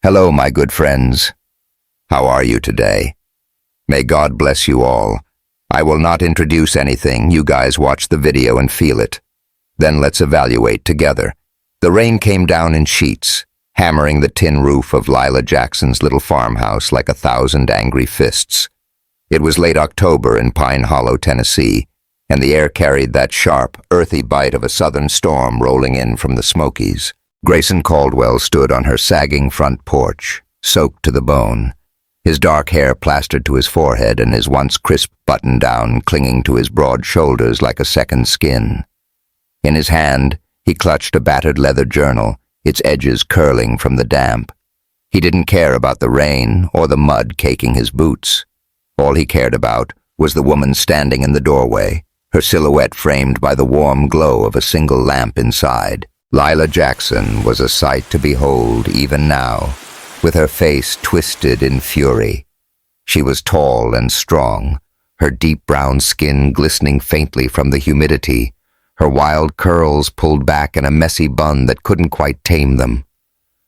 Hello, my good friends. How are you today? May God bless you all. I will not introduce anything. You guys watch the video and feel it. Then let's evaluate together. The rain came down in sheets, hammering the tin roof of Lila Jackson's little farmhouse like 1,000 angry fists. It was late October in Pine Hollow, Tennessee, and the air carried that sharp, earthy bite of a southern storm rolling in from the Smokies. Grayson Caldwell stood on her sagging front porch, soaked to the bone, his dark hair plastered to his forehead and his once crisp button-down clinging to his broad shoulders like a second skin. In his hand, he clutched a battered leather journal, its edges curling from the damp. He didn't care about the rain or the mud caking his boots. All he cared about was the woman standing in the doorway, her silhouette framed by the warm glow of a single lamp inside. Lila Jackson was a sight to behold even now, with her face twisted in fury. She was tall and strong, her deep brown skin glistening faintly from the humidity, her wild curls pulled back in a messy bun that couldn't quite tame them.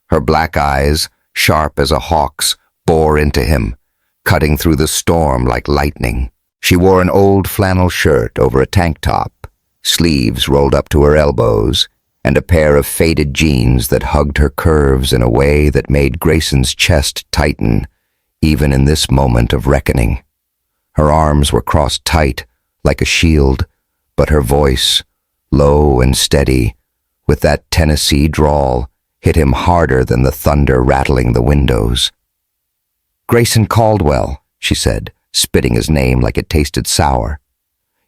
Her black eyes, sharp as a hawk's, bore into him, cutting through the storm like lightning. She wore an old flannel shirt over a tank top, sleeves rolled up to her elbows, and a pair of faded jeans that hugged her curves in a way that made Grayson's chest tighten, even in this moment of reckoning. Her arms were crossed tight, like a shield, but her voice, low and steady, with that Tennessee drawl, hit him harder than the thunder rattling the windows. "Grayson Caldwell," she said, spitting his name like it tasted sour.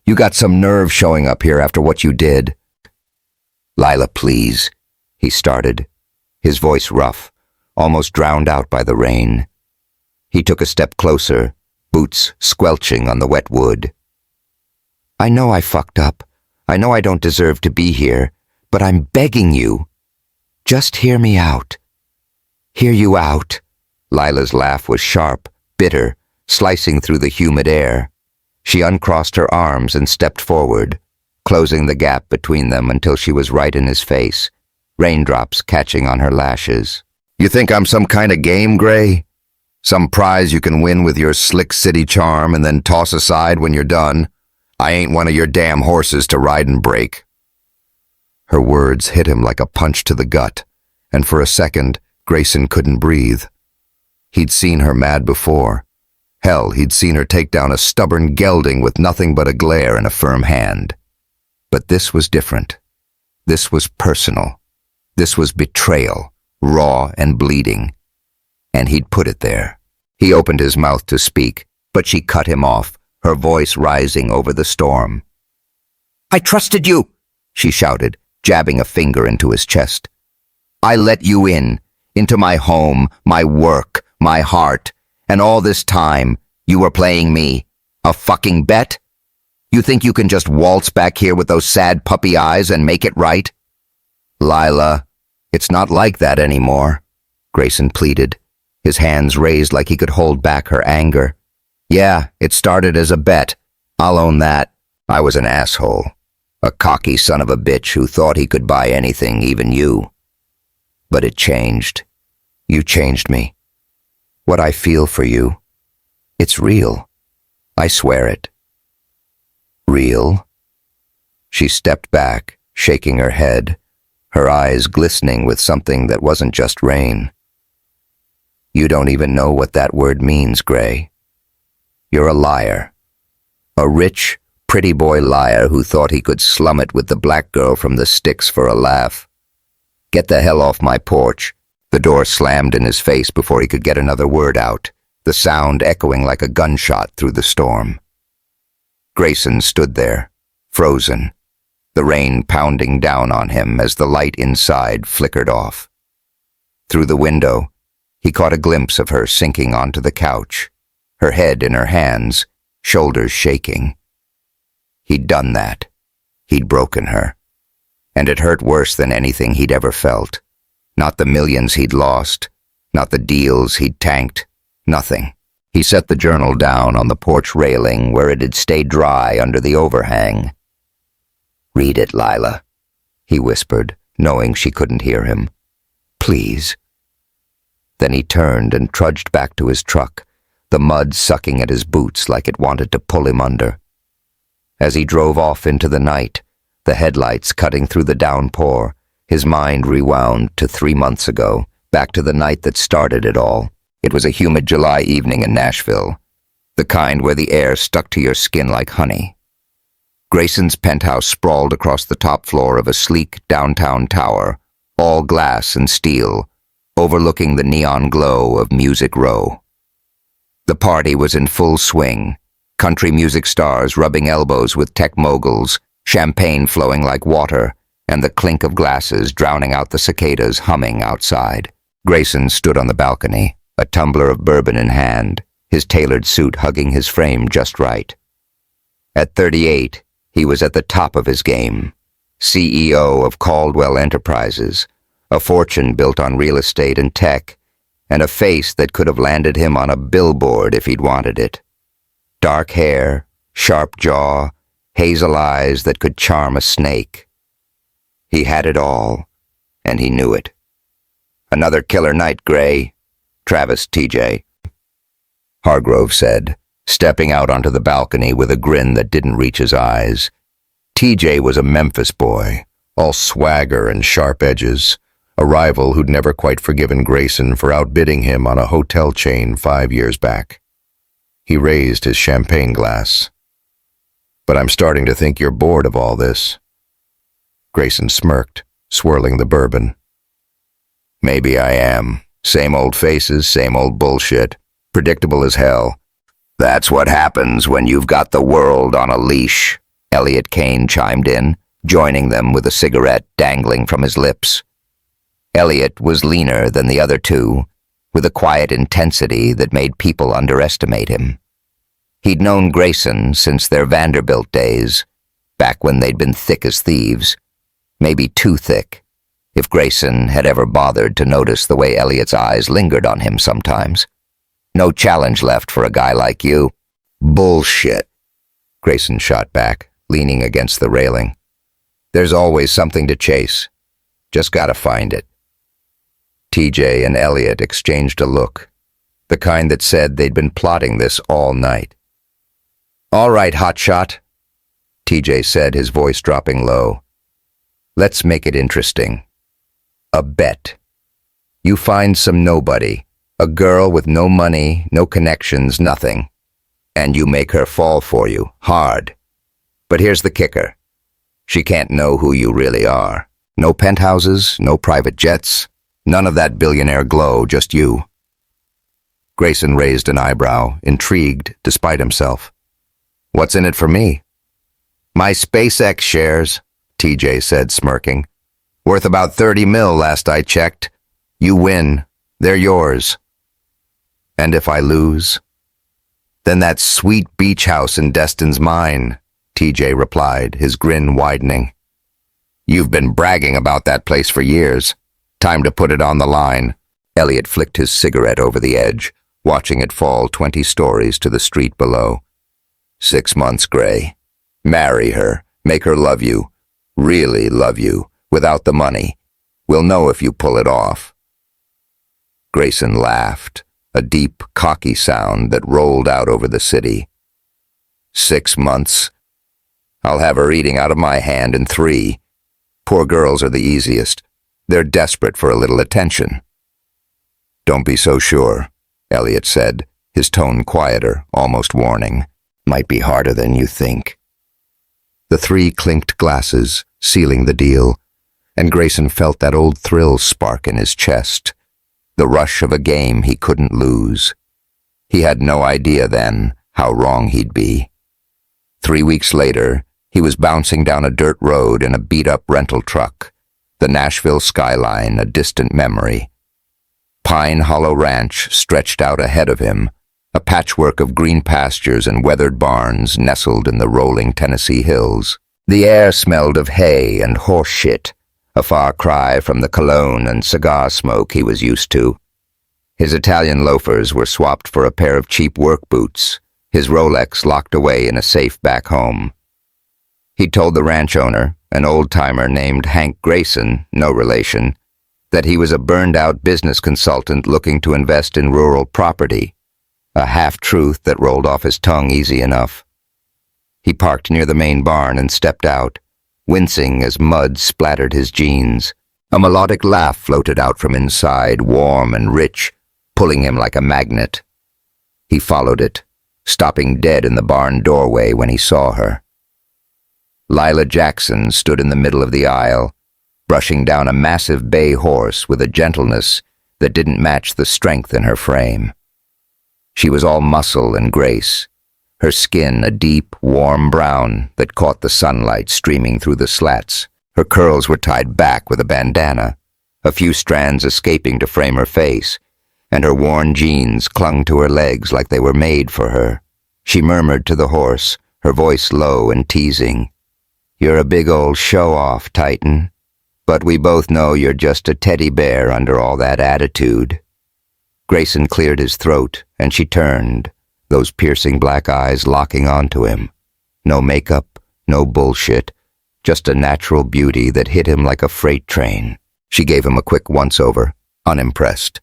"You got some nerve showing up here after what you did." "Lila, please," he started, his voice rough, almost drowned out by the rain. He took a step closer, boots squelching on the wet wood. "I know I fucked up. I know I don't deserve to be here, but I'm begging you. Just hear me out." "Hear you out?" Lila's laugh was sharp, bitter, slicing through the humid air. She uncrossed her arms and stepped forward, closing the gap between them until she was right in his face, raindrops catching on her lashes. "You think I'm some kind of game, Gray? Some prize you can win with your slick city charm and then toss aside when you're done? I ain't one of your damn horses to ride and break." Her words hit him like a punch to the gut, and for a second, Grayson couldn't breathe. He'd seen her mad before. Hell, he'd seen her take down a stubborn gelding with nothing but a glare and a firm hand. But this was different. This was personal. This was betrayal, raw and bleeding. And he'd put it there. He opened his mouth to speak, but she cut him off, her voice rising over the storm. "I trusted you," she shouted, jabbing a finger into his chest. "I let you in, into my home, my work, my heart, and all this time, you were playing me. A fucking bet? You think you can just waltz back here with those sad puppy eyes and make it right?" "Lila, it's not like that anymore," Grayson pleaded, his hands raised like he could hold back her anger. "Yeah, it started as a bet. I'll own that. I was an asshole. A cocky son of a bitch who thought he could buy anything, even you. But it changed. You changed me. What I feel for you, it's real. I swear it." "Real?" She stepped back, shaking her head, her eyes glistening with something that wasn't just rain. "You don't even know what that word means, Gray. You're a liar. A rich, pretty boy liar who thought he could slum it with the black girl from the sticks for a laugh. Get the hell off my porch." The door slammed in his face before he could get another word out, the sound echoing like a gunshot through the storm. Grayson stood there, frozen, the rain pounding down on him as the light inside flickered off. Through the window, he caught a glimpse of her sinking onto the couch, her head in her hands, shoulders shaking. He'd done that. He'd broken her. And it hurt worse than anything he'd ever felt. Not the millions he'd lost, not the deals he'd tanked, nothing. He set the journal down on the porch railing where it had stayed dry under the overhang. "Read it, Lila," he whispered, knowing she couldn't hear him. "Please." Then he turned and trudged back to his truck, the mud sucking at his boots like it wanted to pull him under. As he drove off into the night, the headlights cutting through the downpour, his mind rewound to 3 months ago, back to the night that started it all. It was a humid July evening in Nashville, the kind where the air stuck to your skin like honey. Grayson's penthouse sprawled across the top floor of a sleek downtown tower, all glass and steel, overlooking the neon glow of Music Row. The party was in full swing, country music stars rubbing elbows with tech moguls, champagne flowing like water, and the clink of glasses drowning out the cicadas humming outside. Grayson stood on the balcony, a tumbler of bourbon in hand, his tailored suit hugging his frame just right. At 38, he was at the top of his game, CEO of Caldwell Enterprises, a fortune built on real estate and tech, and a face that could have landed him on a billboard if he'd wanted it. Dark hair, sharp jaw, hazel eyes that could charm a snake. He had it all, and he knew it. "Another killer night, Gray," Travis TJ Hargrove said, stepping out onto the balcony with a grin that didn't reach his eyes. TJ was a Memphis boy, all swagger and sharp edges, a rival who'd never quite forgiven Grayson for outbidding him on a hotel chain 5 years back. He raised his champagne glass. "But I'm starting to think you're bored of all this." Grayson smirked, swirling the bourbon. "Maybe I am. Same old faces, same old bullshit. Predictable as hell." "That's what happens when you've got the world on a leash," Elliot Kane chimed in, joining them with a cigarette dangling from his lips. Elliot was leaner than the other two, with a quiet intensity that made people underestimate him. He'd known Grayson since their Vanderbilt days, back when they'd been thick as thieves, maybe too thick, if Grayson had ever bothered to notice the way Elliot's eyes lingered on him sometimes. "No challenge left for a guy like you." "Bullshit," Grayson shot back, leaning against the railing. "There's always something to chase. Just gotta find it." TJ and Elliot exchanged a look, the kind that said they'd been plotting this all night. "All right, hotshot," TJ said, his voice dropping low. "Let's make it interesting. A bet. You find some nobody, a girl with no money, no connections, nothing, and you make her fall for you, hard. But here's the kicker. She can't know who you really are. No penthouses, no private jets, none of that billionaire glow, just you." Grayson raised an eyebrow, intrigued despite himself. "What's in it for me?" "My SpaceX shares," TJ said, smirking. "Worth about 30 mil last I checked. You win. They're yours." "And if I lose?" "Then that sweet beach house in Destin's mine," TJ replied, his grin widening. "You've been bragging about that place for years. Time to put it on the line." Elliot flicked his cigarette over the edge, watching it fall 20 stories to the street below. 6 months, Gray. Marry her. Make her love you. Really love you. Without the money. We'll know if you pull it off." Grayson laughed, a deep, cocky sound that rolled out over the city. 6 months? I'll have her eating out of my hand in 3. Poor girls are the easiest. They're desperate for a little attention. "Don't be so sure," Elliot said, his tone quieter, almost warning. "Might be harder than you think." The 3 clinked glasses, sealing the deal, and Grayson felt that old thrill spark in his chest, the rush of a game he couldn't lose. He had no idea then how wrong he'd be. 3 weeks later, he was bouncing down a dirt road in a beat-up rental truck, the Nashville skyline a distant memory. Pine Hollow Ranch stretched out ahead of him, a patchwork of green pastures and weathered barns nestled in the rolling Tennessee hills. The air smelled of hay and horse shit, a far cry from the cologne and cigar smoke he was used to. His Italian loafers were swapped for a pair of cheap work boots, his Rolex locked away in a safe back home. He told the ranch owner, an old-timer named Hank Grayson, no relation, that he was a burned-out business consultant looking to invest in rural property, a half-truth that rolled off his tongue easy enough. He parked near the main barn and stepped out, wincing as mud splattered his jeans. A melodic laugh floated out from inside, warm and rich, pulling him like a magnet. He followed it, stopping dead in the barn doorway when he saw her. Lila Jackson stood in the middle of the aisle, brushing down a massive bay horse with a gentleness that didn't match the strength in her frame. She was all muscle and grace, her skin a deep, warm brown that caught the sunlight streaming through the slats. Her curls were tied back with a bandana, a few strands escaping to frame her face, and her worn jeans clung to her legs like they were made for her. She murmured to the horse, her voice low and teasing, "You're a big old show-off, Titan, but we both know you're just a teddy bear under all that attitude." Grayson cleared his throat, and she turned, those piercing black eyes locking onto him. No makeup, no bullshit, just a natural beauty that hit him like a freight train. She gave him a quick once-over, unimpressed.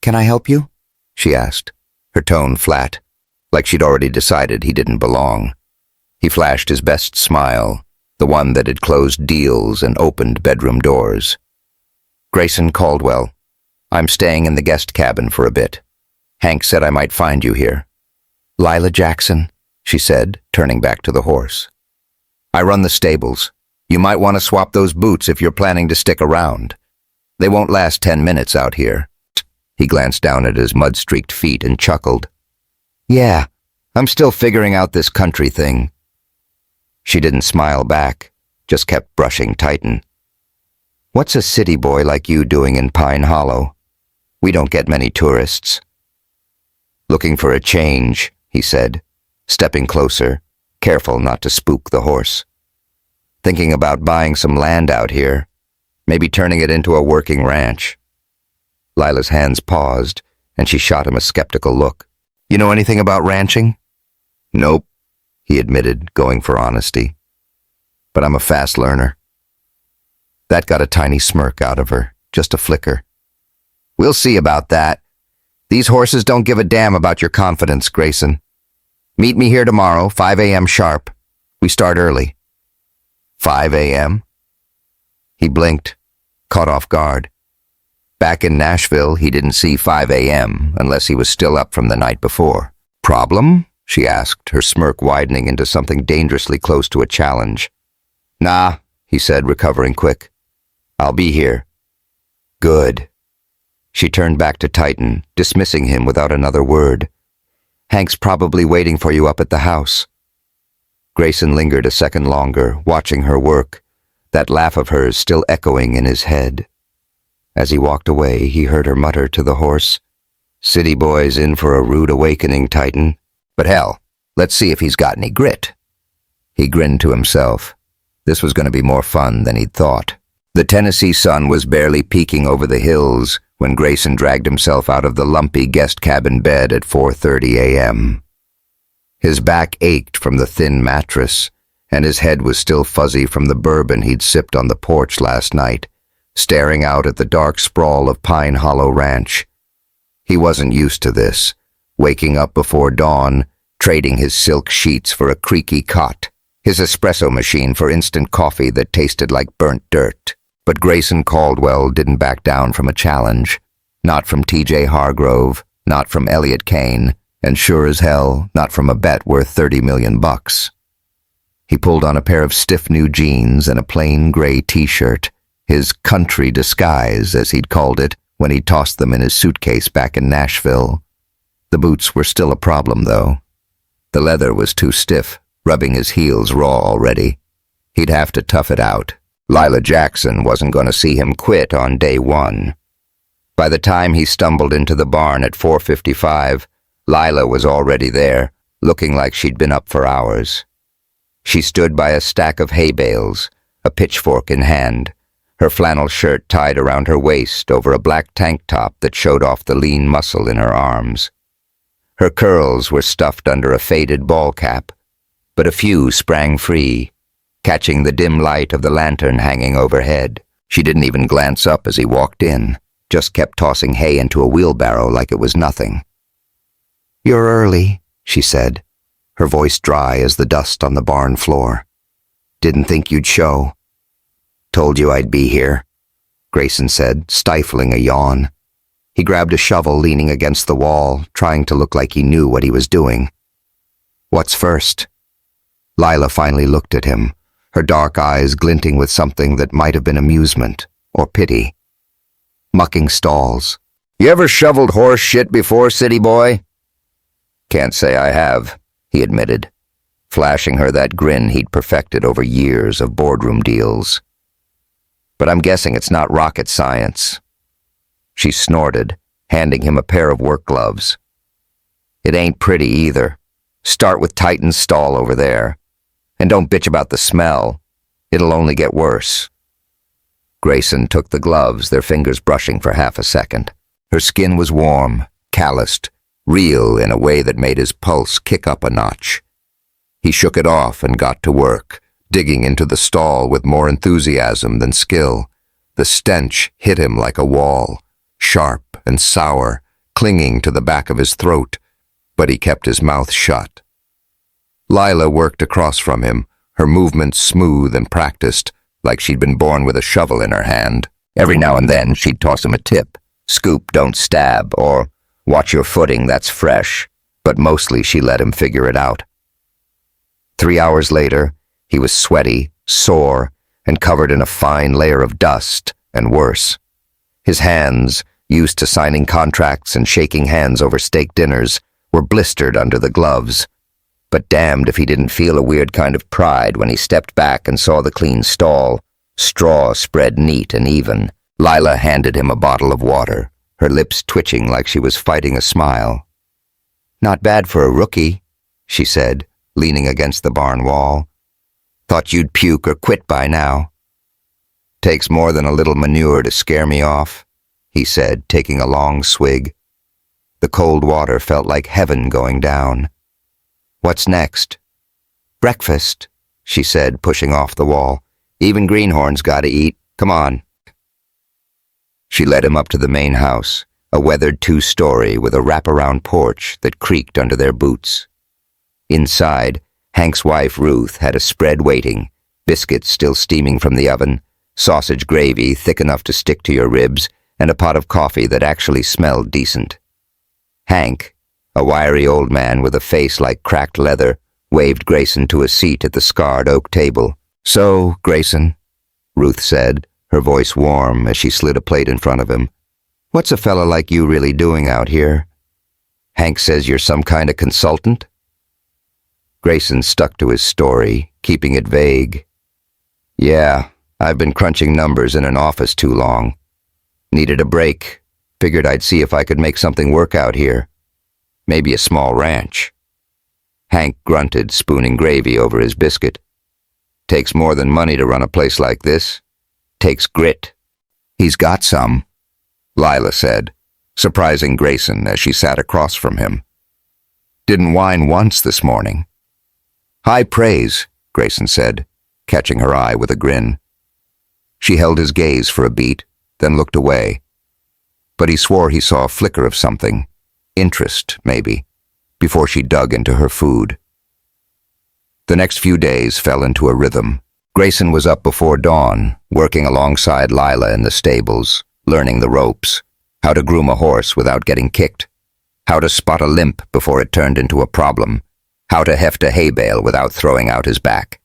"Can I help you?" she asked, her tone flat, like she'd already decided he didn't belong. He flashed his best smile, the one that had closed deals and opened bedroom doors. "Grayson Caldwell. I'm staying in the guest cabin for a bit. Hank said I might find you here." "Lila Jackson," she said, turning back to the horse. "I run the stables. You might want to swap those boots if you're planning to stick around. They won't last 10 minutes out here." He glanced down at his mud-streaked feet and chuckled. "Yeah, I'm still figuring out this country thing." She didn't smile back, just kept brushing Titan. "What's a city boy like you doing in Pine Hollow? We don't get many tourists." "Looking for a change," he said, stepping closer, careful not to spook the horse. "Thinking about buying some land out here, maybe turning it into a working ranch." Lila's hands paused, and she shot him a skeptical look. "You know anything about ranching?" "Nope," he admitted, going for honesty. "But I'm a fast learner." That got a tiny smirk out of her, just a flicker. "We'll see about that. These horses don't give a damn about your confidence, Grayson. Meet me here tomorrow, 5 a.m. sharp. We start early." 5 a.m.? He blinked, caught off guard. Back in Nashville, he didn't see 5 a.m. unless he was still up from the night before. "Problem?" she asked, her smirk widening into something dangerously close to a challenge. "Nah," he said, recovering quick. "I'll be here." "Good." She turned back to Titan, dismissing him without another word. "Hank's probably waiting for you up at the house." Grayson lingered a second longer, watching her work, that laugh of hers still echoing in his head. As he walked away, he heard her mutter to the horse, "City boy's in for a rude awakening, Titan. But hell, let's see if he's got any grit." He grinned to himself. This was going to be more fun than he'd thought. The Tennessee sun was barely peeking over the hills when Grayson dragged himself out of the lumpy guest cabin bed at 4:30 a.m. His back ached from the thin mattress, and his head was still fuzzy from the bourbon he'd sipped on the porch last night, staring out at the dark sprawl of Pine Hollow Ranch. He wasn't used to this, waking up before dawn, trading his silk sheets for a creaky cot, his espresso machine for instant coffee that tasted like burnt dirt. But Grayson Caldwell didn't back down from a challenge. Not from T.J. Hargrove, not from Elliot Kane, and sure as hell, not from a bet worth $30 million. He pulled on a pair of stiff new jeans and a plain gray t-shirt, his country disguise, as he'd called it, when he tossed them in his suitcase back in Nashville. The boots were still a problem, though. The leather was too stiff, rubbing his heels raw already. He'd have to tough it out. Lila Jackson wasn't going to see him quit on day one. By the time he stumbled into the barn at 4:55, Lila was already there, looking like she'd been up for hours. She stood by a stack of hay bales, a pitchfork in hand, her flannel shirt tied around her waist over a black tank top that showed off the lean muscle in her arms. Her curls were stuffed under a faded ball cap, but a few sprang free, catching the dim light of the lantern hanging overhead. She didn't even glance up as he walked in, just kept tossing hay into a wheelbarrow like it was nothing. "You're early," she said, her voice dry as the dust on the barn floor. "Didn't think you'd show." "Told you I'd be here," Grayson said, stifling a yawn. He grabbed a shovel leaning against the wall, trying to look like he knew what he was doing. "What's first?" Lila finally looked at him, her dark eyes glinting with something that might have been amusement or pity. "Mucking stalls." "You ever shoveled horse shit before, city boy?" "Can't say I have," he admitted, flashing her that grin he'd perfected over years of boardroom deals. "But I'm guessing it's not rocket science." She snorted, handing him a pair of work gloves. "It ain't pretty either. Start with Titan's stall over there. And don't bitch about the smell. It'll only get worse." Grayson took the gloves, their fingers brushing for half a second. Her skin was warm, calloused, real in a way that made his pulse kick up a notch. He shook it off and got to work, digging into the stall with more enthusiasm than skill. The stench hit him like a wall, sharp and sour, clinging to the back of his throat, but he kept his mouth shut. Lila worked across from him, her movements smooth and practiced, like she'd been born with a shovel in her hand. Every now and then she'd toss him a tip, "Scoop, don't stab," or "Watch your footing, that's fresh," but mostly she let him figure it out. 3 hours later, he was sweaty, sore, and covered in a fine layer of dust, and worse. His hands, used to signing contracts and shaking hands over steak dinners, were blistered under the gloves. But damned if he didn't feel a weird kind of pride when he stepped back and saw the clean stall, straw spread neat and even. Lila handed him a bottle of water, her lips twitching like she was fighting a smile. "Not bad for a rookie," she said, leaning against the barn wall. "Thought you'd puke or quit by now." "Takes more than a little manure to scare me off," he said, taking a long swig. The cold water felt like heaven going down. "What's next?" "Breakfast," she said, pushing off the wall. "Even greenhorns gotta eat. Come on." She led him up to the main house, a weathered 2-story with a wraparound porch that creaked under their boots. Inside, Hank's wife Ruth had a spread waiting, biscuits still steaming from the oven, sausage gravy thick enough to stick to your ribs, and a pot of coffee that actually smelled decent. Hank, a wiry old man with a face like cracked leather, waved Grayson to a seat at the scarred oak table. "So, Grayson," Ruth said, her voice warm as she slid a plate in front of him, "what's a fella like you really doing out here? Hank says you're some kind of consultant?" Grayson stuck to his story, keeping it vague. "Yeah, I've been crunching numbers in an office too long. Needed a break. Figured I'd see if I could make something work out here. Maybe a small ranch." Hank grunted, spooning gravy over his biscuit. "Takes more than money to run a place like this. Takes grit." "He's got some," Lila said, surprising Grayson as she sat across from him. "Didn't whine once this morning." "High praise," Grayson said, catching her eye with a grin. She held his gaze for a beat, then looked away. But he swore he saw a flicker of something, interest, maybe, before she dug into her food. The next few days fell into a rhythm. Grayson was up before dawn, working alongside Lila in the stables, learning the ropes, how to groom a horse without getting kicked, how to spot a limp before it turned into a problem, how to heft a hay bale without throwing out his back.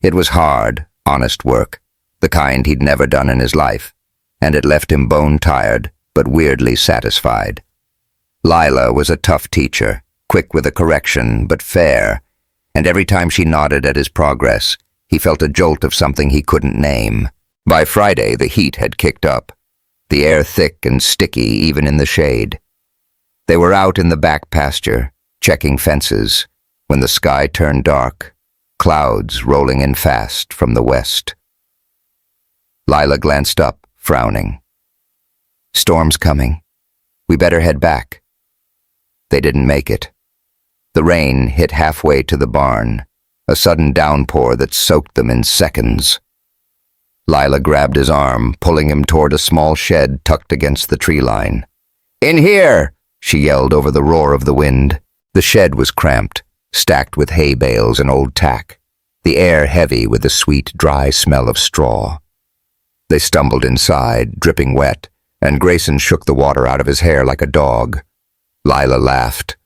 It was hard, honest work, the kind he'd never done in his life, and it left him bone-tired, but weirdly satisfied. Lila was a tough teacher, quick with a correction, but fair, and every time she nodded at his progress, he felt a jolt of something he couldn't name. By Friday, the heat had kicked up, the air thick and sticky even in the shade. They were out in the back pasture, checking fences, when the sky turned dark, clouds rolling in fast from the west. Lila glanced up, frowning. "Storm's coming. We better head back." They didn't make it. The rain hit halfway to the barn, a sudden downpour that soaked them in seconds. Lila grabbed his arm, pulling him toward a small shed tucked against the tree line. "In here!" she yelled over the roar of the wind. The shed was cramped, stacked with hay bales and old tack, the air heavy with the sweet, dry smell of straw. They stumbled inside, dripping wet, and Grayson shook the water out of his hair like a dog. Lila laughed,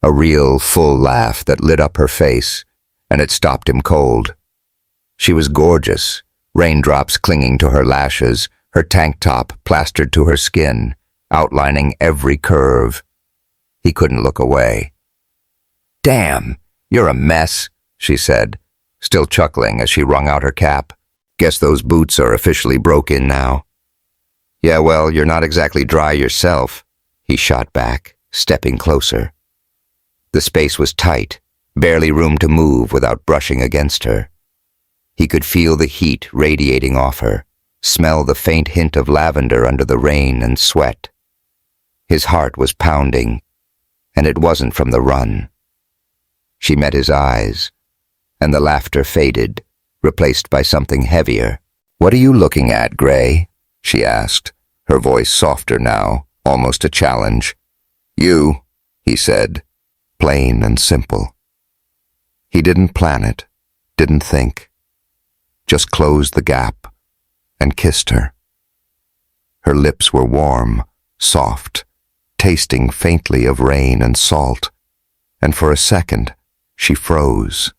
a real, full laugh that lit up her face, and it stopped him cold. She was gorgeous, raindrops clinging to her lashes, her tank top plastered to her skin, outlining every curve. He couldn't look away. "Damn, you're a mess," she said, still chuckling as she wrung out her cap. "Guess those boots are officially broke in now." "Yeah, well, you're not exactly dry yourself," he shot back, stepping closer. The space was tight, barely room to move without brushing against her. He could feel the heat radiating off her, smell the faint hint of lavender under the rain and sweat. His heart was pounding, and it wasn't from the run. She met his eyes, and the laughter faded, replaced by something heavier. "What are you looking at, Gray?" she asked, her voice softer now, almost a challenge. "You," he said, plain and simple. He didn't plan it, didn't think, just closed the gap and kissed her. Her lips were warm, soft, tasting faintly of rain and salt, and for a second she froze.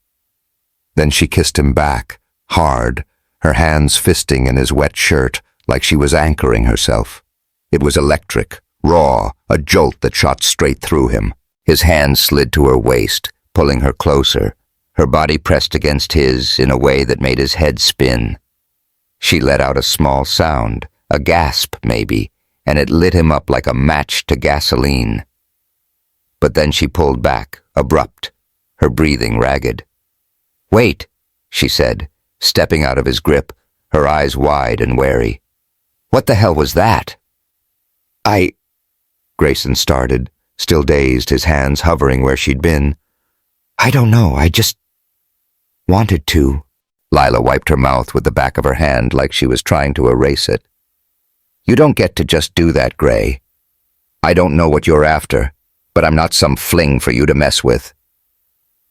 Then she kissed him back, hard, her hands fisting in his wet shirt like she was anchoring herself. It was electric, raw, a jolt that shot straight through him. His hand slid to her waist, pulling her closer, her body pressed against his in a way that made his head spin. She let out a small sound, a gasp maybe, and it lit him up like a match to gasoline. But then she pulled back, abrupt, her breathing ragged. "Wait," she said, stepping out of his grip, her eyes wide and wary. "What the hell was that?" Grayson started, still dazed, his hands hovering where she'd been. "I don't know, I just wanted to." Lila wiped her mouth with the back of her hand like she was trying to erase it. "You don't get to just do that, Gray. I don't know what you're after, but I'm not some fling for you to mess with."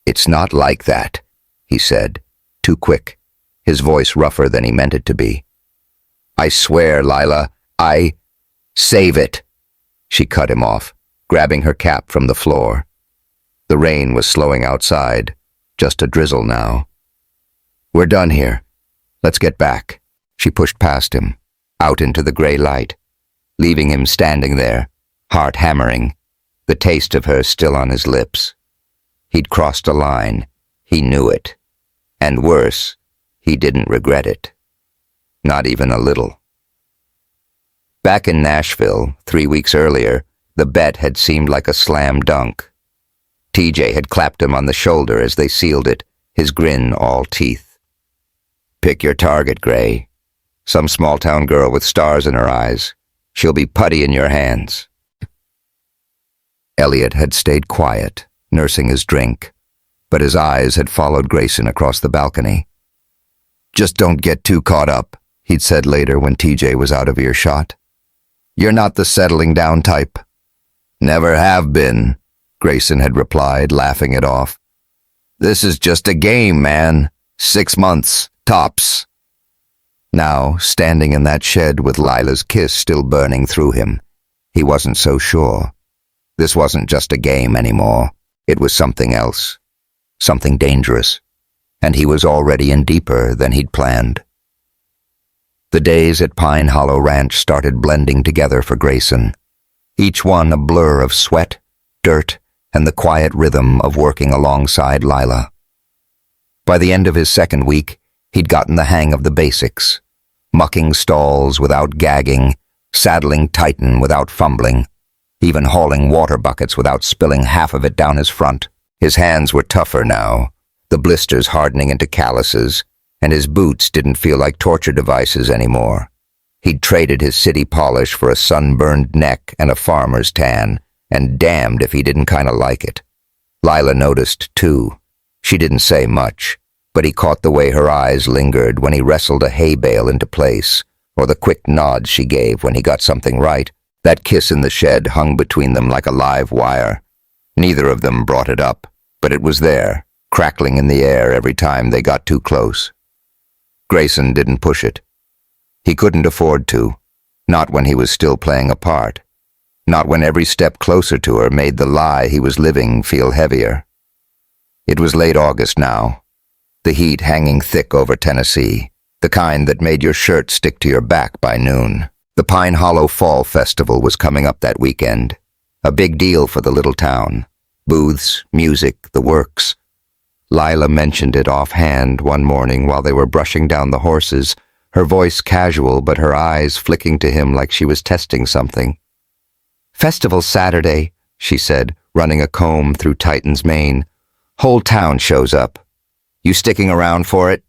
"It's not like that," he said, too quick, his voice rougher than he meant it to be. "I swear, Lila, Save it." She cut him off, grabbing her cap from the floor. The rain was slowing outside, just a drizzle now. "We're done here. Let's get back." She pushed past him, out into the gray light, leaving him standing there, heart hammering, the taste of her still on his lips. He'd crossed a line. He knew it. And worse, he didn't regret it. Not even a little. Back in Nashville, 3 weeks earlier, the bet had seemed like a slam dunk. TJ had clapped him on the shoulder as they sealed it, his grin all teeth. "Pick your target, Gray. Some small-town girl with stars in her eyes. She'll be putty in your hands." Elliot had stayed quiet, nursing his drink, but his eyes had followed Grayson across the balcony. "Just don't get too caught up," he'd said later when TJ was out of earshot. "You're not the settling down type." "Never have been," Grayson had replied, laughing it off. "This is just a game, man. 6 months, tops." Now, standing in that shed with Lila's kiss still burning through him, he wasn't so sure. This wasn't just a game anymore. It was something else, something dangerous, and he was already in deeper than he'd planned. The days at Pine Hollow Ranch started blending together for Grayson, each one a blur of sweat, dirt, and the quiet rhythm of working alongside Lila. By the end of his second week, he'd gotten the hang of the basics, mucking stalls without gagging, saddling Titan without fumbling, even hauling water buckets without spilling half of it down his front. His hands were tougher now, the blisters hardening into calluses, and his boots didn't feel like torture devices anymore. He'd traded his city polish for a sunburned neck and a farmer's tan, and damned if he didn't kind of like it. Lila noticed, too. She didn't say much, but he caught the way her eyes lingered when he wrestled a hay bale into place, or the quick nods she gave when he got something right. That kiss in the shed hung between them like a live wire. Neither of them brought it up, but it was there, crackling in the air every time they got too close. Grayson didn't push it. He couldn't afford to, not when he was still playing a part, not when every step closer to her made the lie he was living feel heavier. It was late August now, the heat hanging thick over Tennessee, the kind that made your shirt stick to your back by noon. The Pine Hollow Fall Festival was coming up that weekend, a big deal for the little town. Booths, music, the works. Lila mentioned it offhand one morning while they were brushing down the horses, her voice casual but her eyes flicking to him like she was testing something. "Festival Saturday," she said, running a comb through Titan's mane. "Whole town shows up. You sticking around for it?"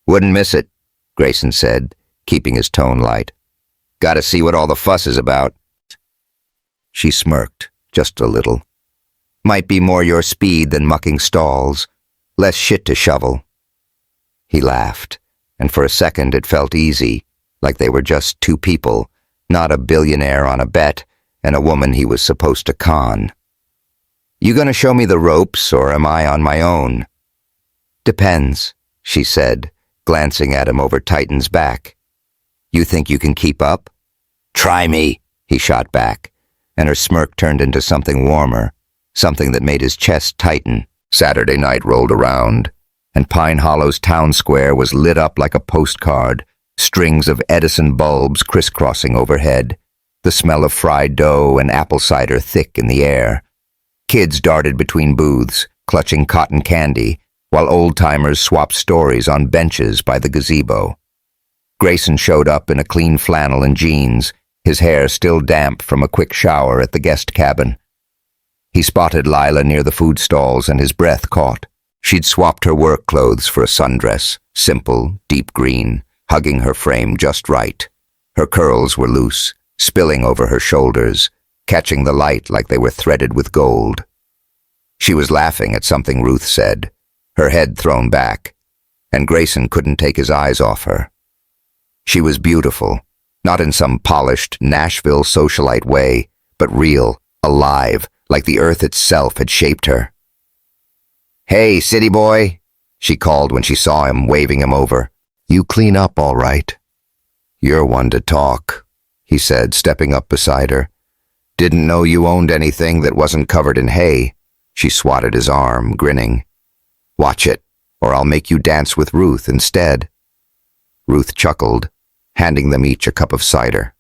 "Wouldn't miss it," Grayson said, keeping his tone light. "Gotta see what all the fuss is about." She smirked, just a little. "Might be more your speed than mucking stalls. Less shit to shovel." He laughed, and for a second it felt easy, like they were just two people, not a billionaire on a bet and a woman he was supposed to con. "You gonna show me the ropes, or am I on my own?" "Depends," she said, glancing at him over Titan's back. "You think you can keep up?" "Try me," he shot back, and her smirk turned into something warmer, something that made his chest tighten. Saturday night rolled around, and Pine Hollow's town square was lit up like a postcard, strings of Edison bulbs crisscrossing overhead, the smell of fried dough and apple cider thick in the air. Kids darted between booths, clutching cotton candy, while old-timers swapped stories on benches by the gazebo. Grayson showed up in a clean flannel and jeans, his hair still damp from a quick shower at the guest cabin. He spotted Lila near the food stalls and his breath caught. She'd swapped her work clothes for a sundress, simple, deep green, hugging her frame just right. Her curls were loose, spilling over her shoulders, catching the light like they were threaded with gold. She was laughing at something Ruth said, her head thrown back, and Grayson couldn't take his eyes off her. She was beautiful, not in some polished Nashville socialite way, but real, alive, like the earth itself had shaped her. "Hey, city boy," she called when she saw him, waving him over. "You clean up all right." "You're one to talk," he said, stepping up beside her. "Didn't know you owned anything that wasn't covered in hay." She swatted his arm, grinning. "Watch it, or I'll make you dance with Ruth instead." Ruth chuckled, handing them each a cup of cider.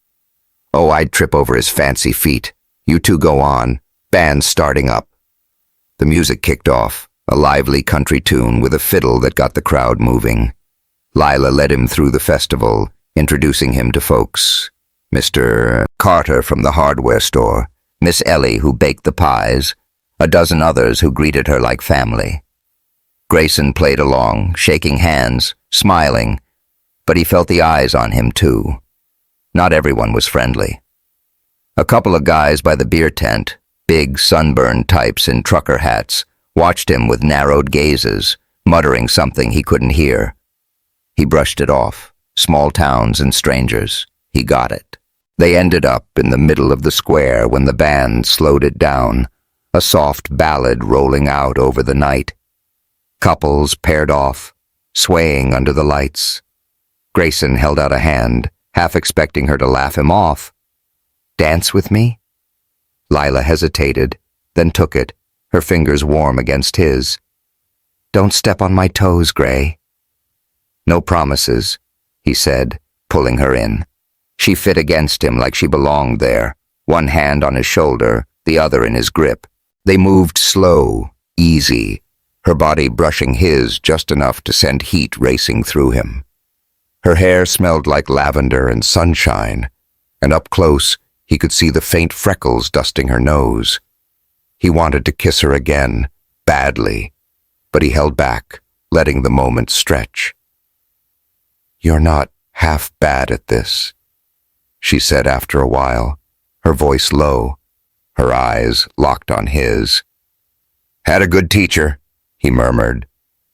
"Oh, I'd trip over his fancy feet. You two go on. Band's starting up." The music kicked off, a lively country tune with a fiddle that got the crowd moving. Lila led him through the festival, introducing him to folks. Mr. Carter from the hardware store, Miss Ellie who baked the pies, a dozen others who greeted her like family. Grayson played along, shaking hands, smiling, but he felt the eyes on him too. Not everyone was friendly. A couple of guys by the beer tent, big sunburned types in trucker hats, watched him with narrowed gazes, muttering something he couldn't hear. He brushed it off. Small towns and strangers. He got it. They ended up in the middle of the square when the band slowed it down, a soft ballad rolling out over the night. Couples paired off, swaying under the lights. Grayson held out a hand, half expecting her to laugh him off. "Dance with me?" Lila hesitated, then took it, her fingers warm against his. "Don't step on my toes, Gray." "No promises," he said, pulling her in. She fit against him like she belonged there, one hand on his shoulder, the other in his grip. They moved slow, easy, her body brushing his just enough to send heat racing through him. Her hair smelled like lavender and sunshine, and up close he could see the faint freckles dusting her nose. He wanted to kiss her again, badly, but he held back, letting the moment stretch. "You're not half bad at this," she said after a while, her voice low, her eyes locked on his. "Had a good teacher," he murmured,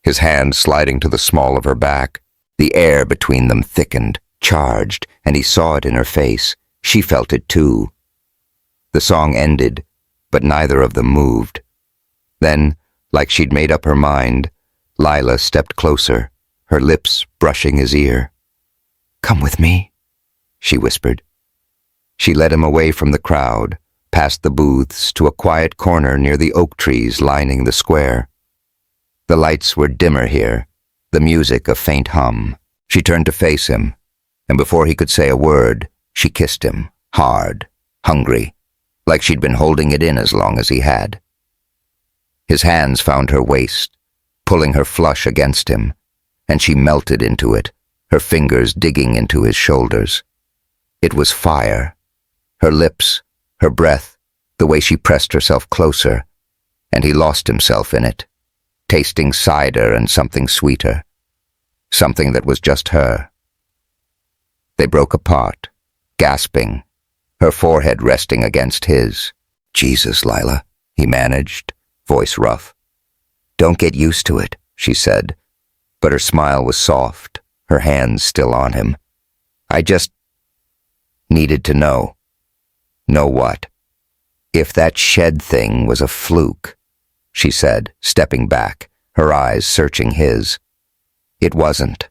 his hand sliding to the small of her back. The air between them thickened, charged, and he saw it in her face. She felt it too. The song ended, but neither of them moved. Then, like she'd made up her mind, Lila stepped closer, her lips brushing his ear. "Come with me," she whispered. She led him away from the crowd, past the booths to a quiet corner near the oak trees lining the square. The lights were dimmer here, the music a faint hum. She turned to face him, and before he could say a word, she kissed him, hard, hungry, like she'd been holding it in as long as he had. His hands found her waist, pulling her flush against him, and she melted into it, her fingers digging into his shoulders. It was fire. Her lips, her breath, the way she pressed herself closer, and he lost himself in it, tasting cider and something sweeter, something that was just her. They broke apart, gasping, her forehead resting against his. "Jesus, Lila," he managed, voice rough. "Don't get used to it," she said, but her smile was soft, her hands still on him. "I just needed to know." "Know what?" "If that shed thing was a fluke," she said, stepping back, her eyes searching his. "It wasn't."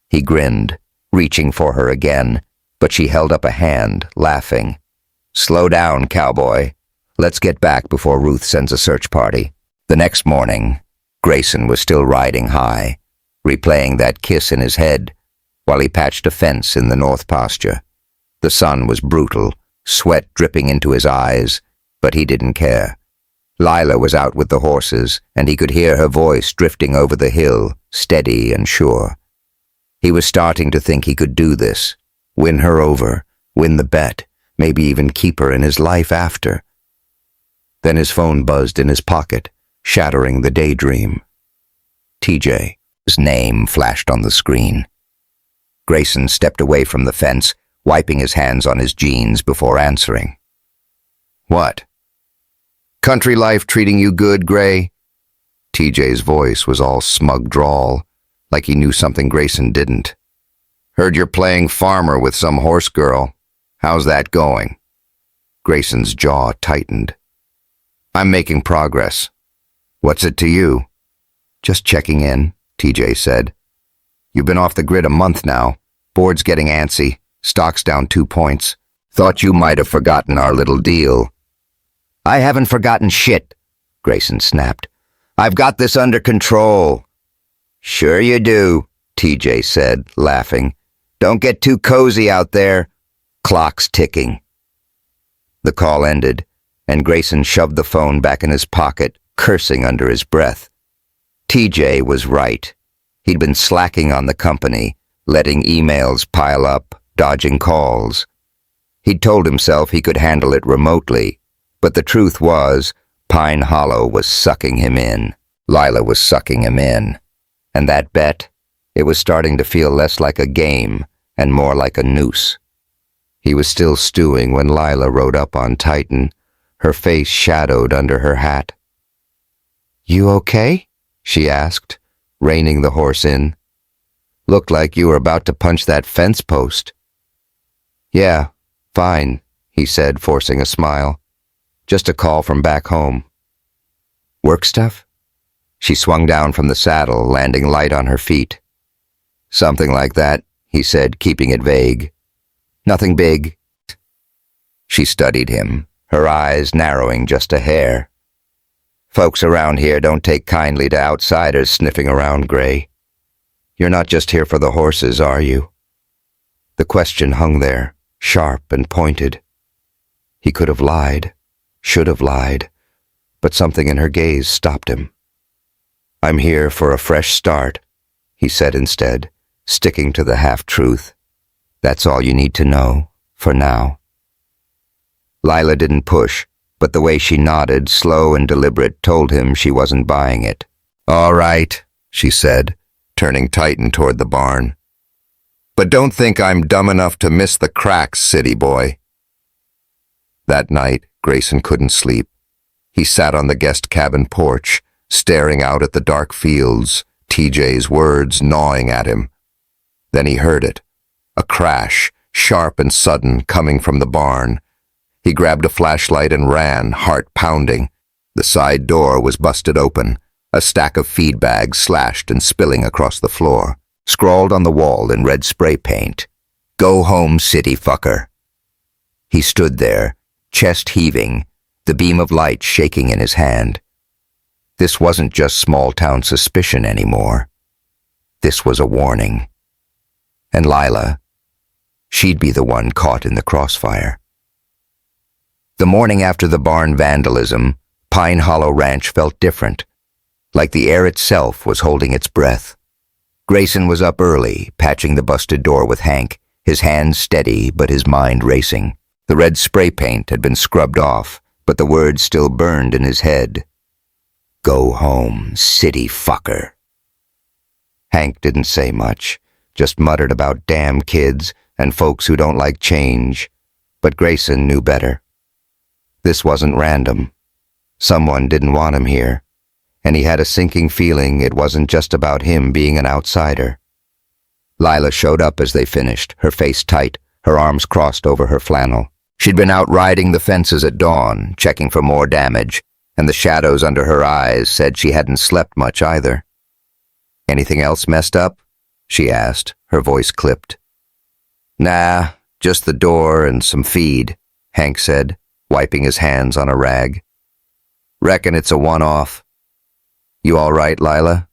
He grinned, reaching for her again, but she held up a hand, laughing. "Slow down, cowboy. Let's get back before Ruth sends a search party." The next morning, Grayson was still riding high, replaying that kiss in his head, while he patched a fence in the north pasture. The sun was brutal, sweat dripping into his eyes, but he didn't care. Lila was out with the horses, and he could hear her voice drifting over the hill, steady and sure. He was starting to think he could do this, win her over, win the bet, maybe even keep her in his life after. Then his phone buzzed in his pocket, shattering the daydream. TJ's name flashed on the screen. Grayson stepped away from the fence, wiping his hands on his jeans before answering. "What? Country life treating you good, Gray?" TJ's voice was all smug drawl, like he knew something Grayson didn't. "Heard you're playing farmer with some horse girl. How's that going?" Grayson's jaw tightened. "I'm making progress. What's it to you?" "Just checking in," TJ said. "You've been off the grid a month now. Board's getting antsy. Stock's down 2 points. Thought you might have forgotten our little deal." "I haven't forgotten shit," Grayson snapped. "I've got this under control." "Sure you do," TJ said, laughing. "Don't get too cozy out there. Clock's ticking." The call ended, and Grayson shoved the phone back in his pocket, cursing under his breath. TJ was right. He'd been slacking on the company, letting emails pile up, dodging calls. He'd told himself he could handle it remotely, but the truth was, Pine Hollow was sucking him in. Lila was sucking him in. And that bet, it was starting to feel less like a game and more like a noose. He was still stewing when Lila rode up on Titan, her face shadowed under her hat. "You okay?" she asked, reining the horse in. "Looked like you were about to punch that fence post." "Yeah, fine," he said, forcing a smile. "Just a call from back home." "Work stuff?" She swung down from the saddle, landing light on her feet. "Something like that," he said, keeping it vague. "Nothing big." She studied him, her eyes narrowing just a hair. "Folks around here don't take kindly to outsiders sniffing around, Gray. You're not just here for the horses, are you?" The question hung there, sharp and pointed. He could have lied, should have lied, but something in her gaze stopped him. "I'm here for a fresh start," he said instead, sticking to the half-truth. "That's all you need to know, for now." Lila didn't push, but the way she nodded, slow and deliberate, told him she wasn't buying it. "All right," she said, turning Titan toward the barn. "But don't think I'm dumb enough to miss the cracks, city boy." That night, Grayson couldn't sleep. He sat on the guest cabin porch, staring out at the dark fields, TJ's words gnawing at him. Then he heard it, a crash, sharp and sudden, coming from the barn. He grabbed a flashlight and ran, heart pounding. The side door was busted open, a stack of feed bags slashed and spilling across the floor. Scrawled on the wall in red spray paint, "Go home, city fucker." He stood there, chest heaving, the beam of light shaking in his hand. This wasn't just small-town suspicion anymore. This was a warning. And Lila, she'd be the one caught in the crossfire. The morning after the barn vandalism, Pine Hollow Ranch felt different, like the air itself was holding its breath. Grayson was up early, patching the busted door with Hank, his hands steady but his mind racing. The red spray paint had been scrubbed off, but the words still burned in his head. "Go home, city fucker." Hank didn't say much, just muttered about damn kids and folks who don't like change, but Grayson knew better. This wasn't random. Someone didn't want him here, and he had a sinking feeling it wasn't just about him being an outsider. Lila showed up as they finished, her face tight, her arms crossed over her flannel. She'd been out riding the fences at dawn, checking for more damage, and the shadows under her eyes said she hadn't slept much either. "Anything else messed up?" she asked, her voice clipped. "Nah, just the door and some feed," Hank said, wiping his hands on a rag. "Reckon it's a one-off." "You all right, Lila?"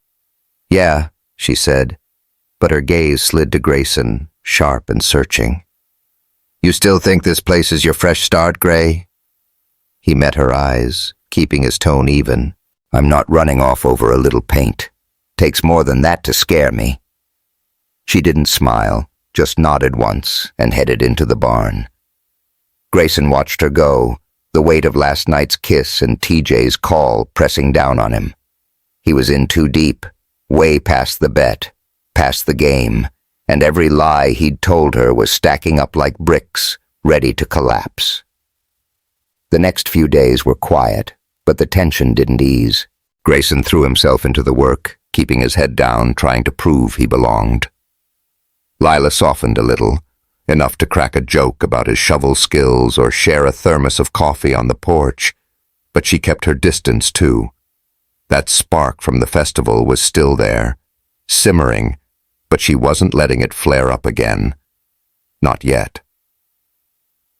"Yeah," she said, but her gaze slid to Grayson, sharp and searching. "You still think this place is your fresh start, Gray?" He met her eyes, keeping his tone even. "I'm not running off over a little paint. Takes more than that to scare me." She didn't smile, just nodded once and headed into the barn. Grayson watched her go, the weight of last night's kiss and TJ's call pressing down on him. He was in too deep, way past the bet, past the game, and every lie he'd told her was stacking up like bricks, ready to collapse. The next few days were quiet, but the tension didn't ease. Grayson threw himself into the work, keeping his head down, trying to prove he belonged. Lila softened a little, enough to crack a joke about his shovel skills or share a thermos of coffee on the porch, but she kept her distance too. That spark from the festival was still there, simmering, but she wasn't letting it flare up again. Not yet.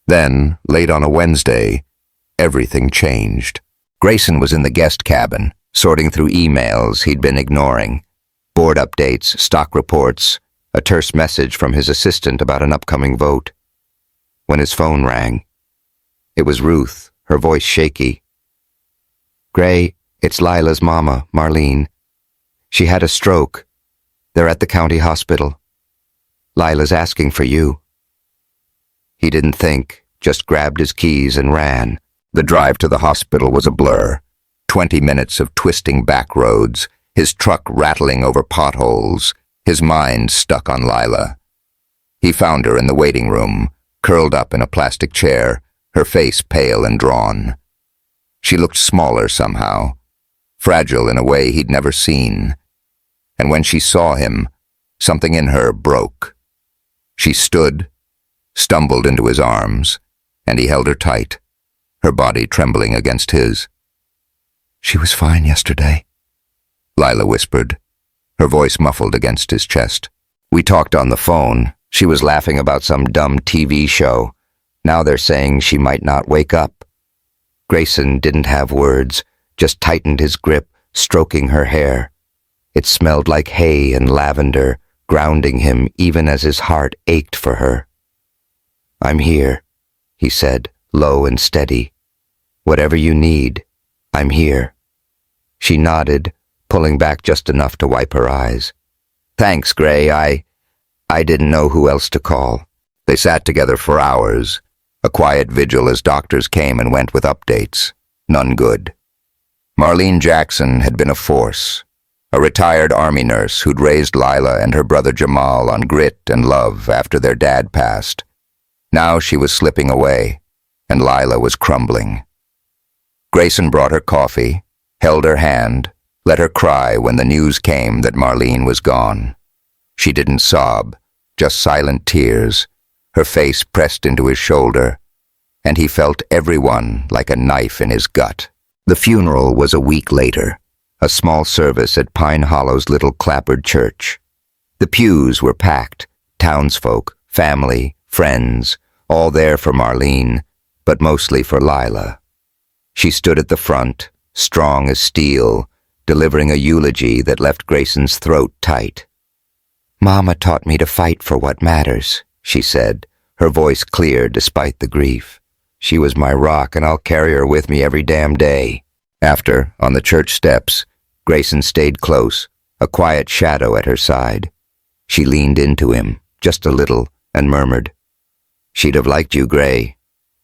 Then, late on a Wednesday, everything changed. Grayson was in the guest cabin, sorting through emails he'd been ignoring. Board updates, stock reports, a terse message from his assistant about an upcoming vote. When his phone rang, it was Ruth, her voice shaky. "Gray, it's Lila's mama, Marlene. She had a stroke. They're at the county hospital. Lila's asking for you." He didn't think, just grabbed his keys and ran. The drive to the hospital was a blur. 20 minutes of twisting back roads, his truck rattling over potholes, his mind stuck on Lila. He found her in the waiting room, curled up in a plastic chair, her face pale and drawn. She looked smaller somehow, fragile in a way he'd never seen. And when she saw him, something in her broke. She stood, stumbled into his arms, and he held her tight, her body trembling against his. "She was fine yesterday," Lila whispered, her voice muffled against his chest. "We talked on the phone. She was laughing about some dumb TV show. Now they're saying she might not wake up." Grayson didn't have words, just tightened his grip, stroking her hair. It smelled like hay and lavender, grounding him even as his heart ached for her. "I'm here," he said, low and steady. "Whatever you need, I'm here." She nodded, pulling back just enough to wipe her eyes. "Thanks, Gray. I didn't know who else to call." They sat together for hours, a quiet vigil as doctors came and went with updates. None good. Lila Jackson had been a force, a retired Army nurse who'd raised Lila and her brother Jamal on grit and love after their dad passed. Now she was slipping away, and Lila was crumbling. Grayson brought her coffee, held her hand, Let her cry when the news came that Marlene was gone. She didn't sob, just silent tears, her face pressed into his shoulder, and he felt everyone like a knife in his gut. The funeral was a week later, a small service at Pine Hollow's little clapboard church. The pews were packed, townsfolk, family, friends, all there for Marlene, but mostly for Lila. She stood at the front, strong as steel, delivering a eulogy that left Grayson's throat tight. "Mama taught me to fight for what matters," she said, her voice clear despite the grief. "She was my rock, and I'll carry her with me every damn day." After, on the church steps, Grayson stayed close, a quiet shadow at her side. She leaned into him, just a little, and murmured, "She'd have liked you, Gray.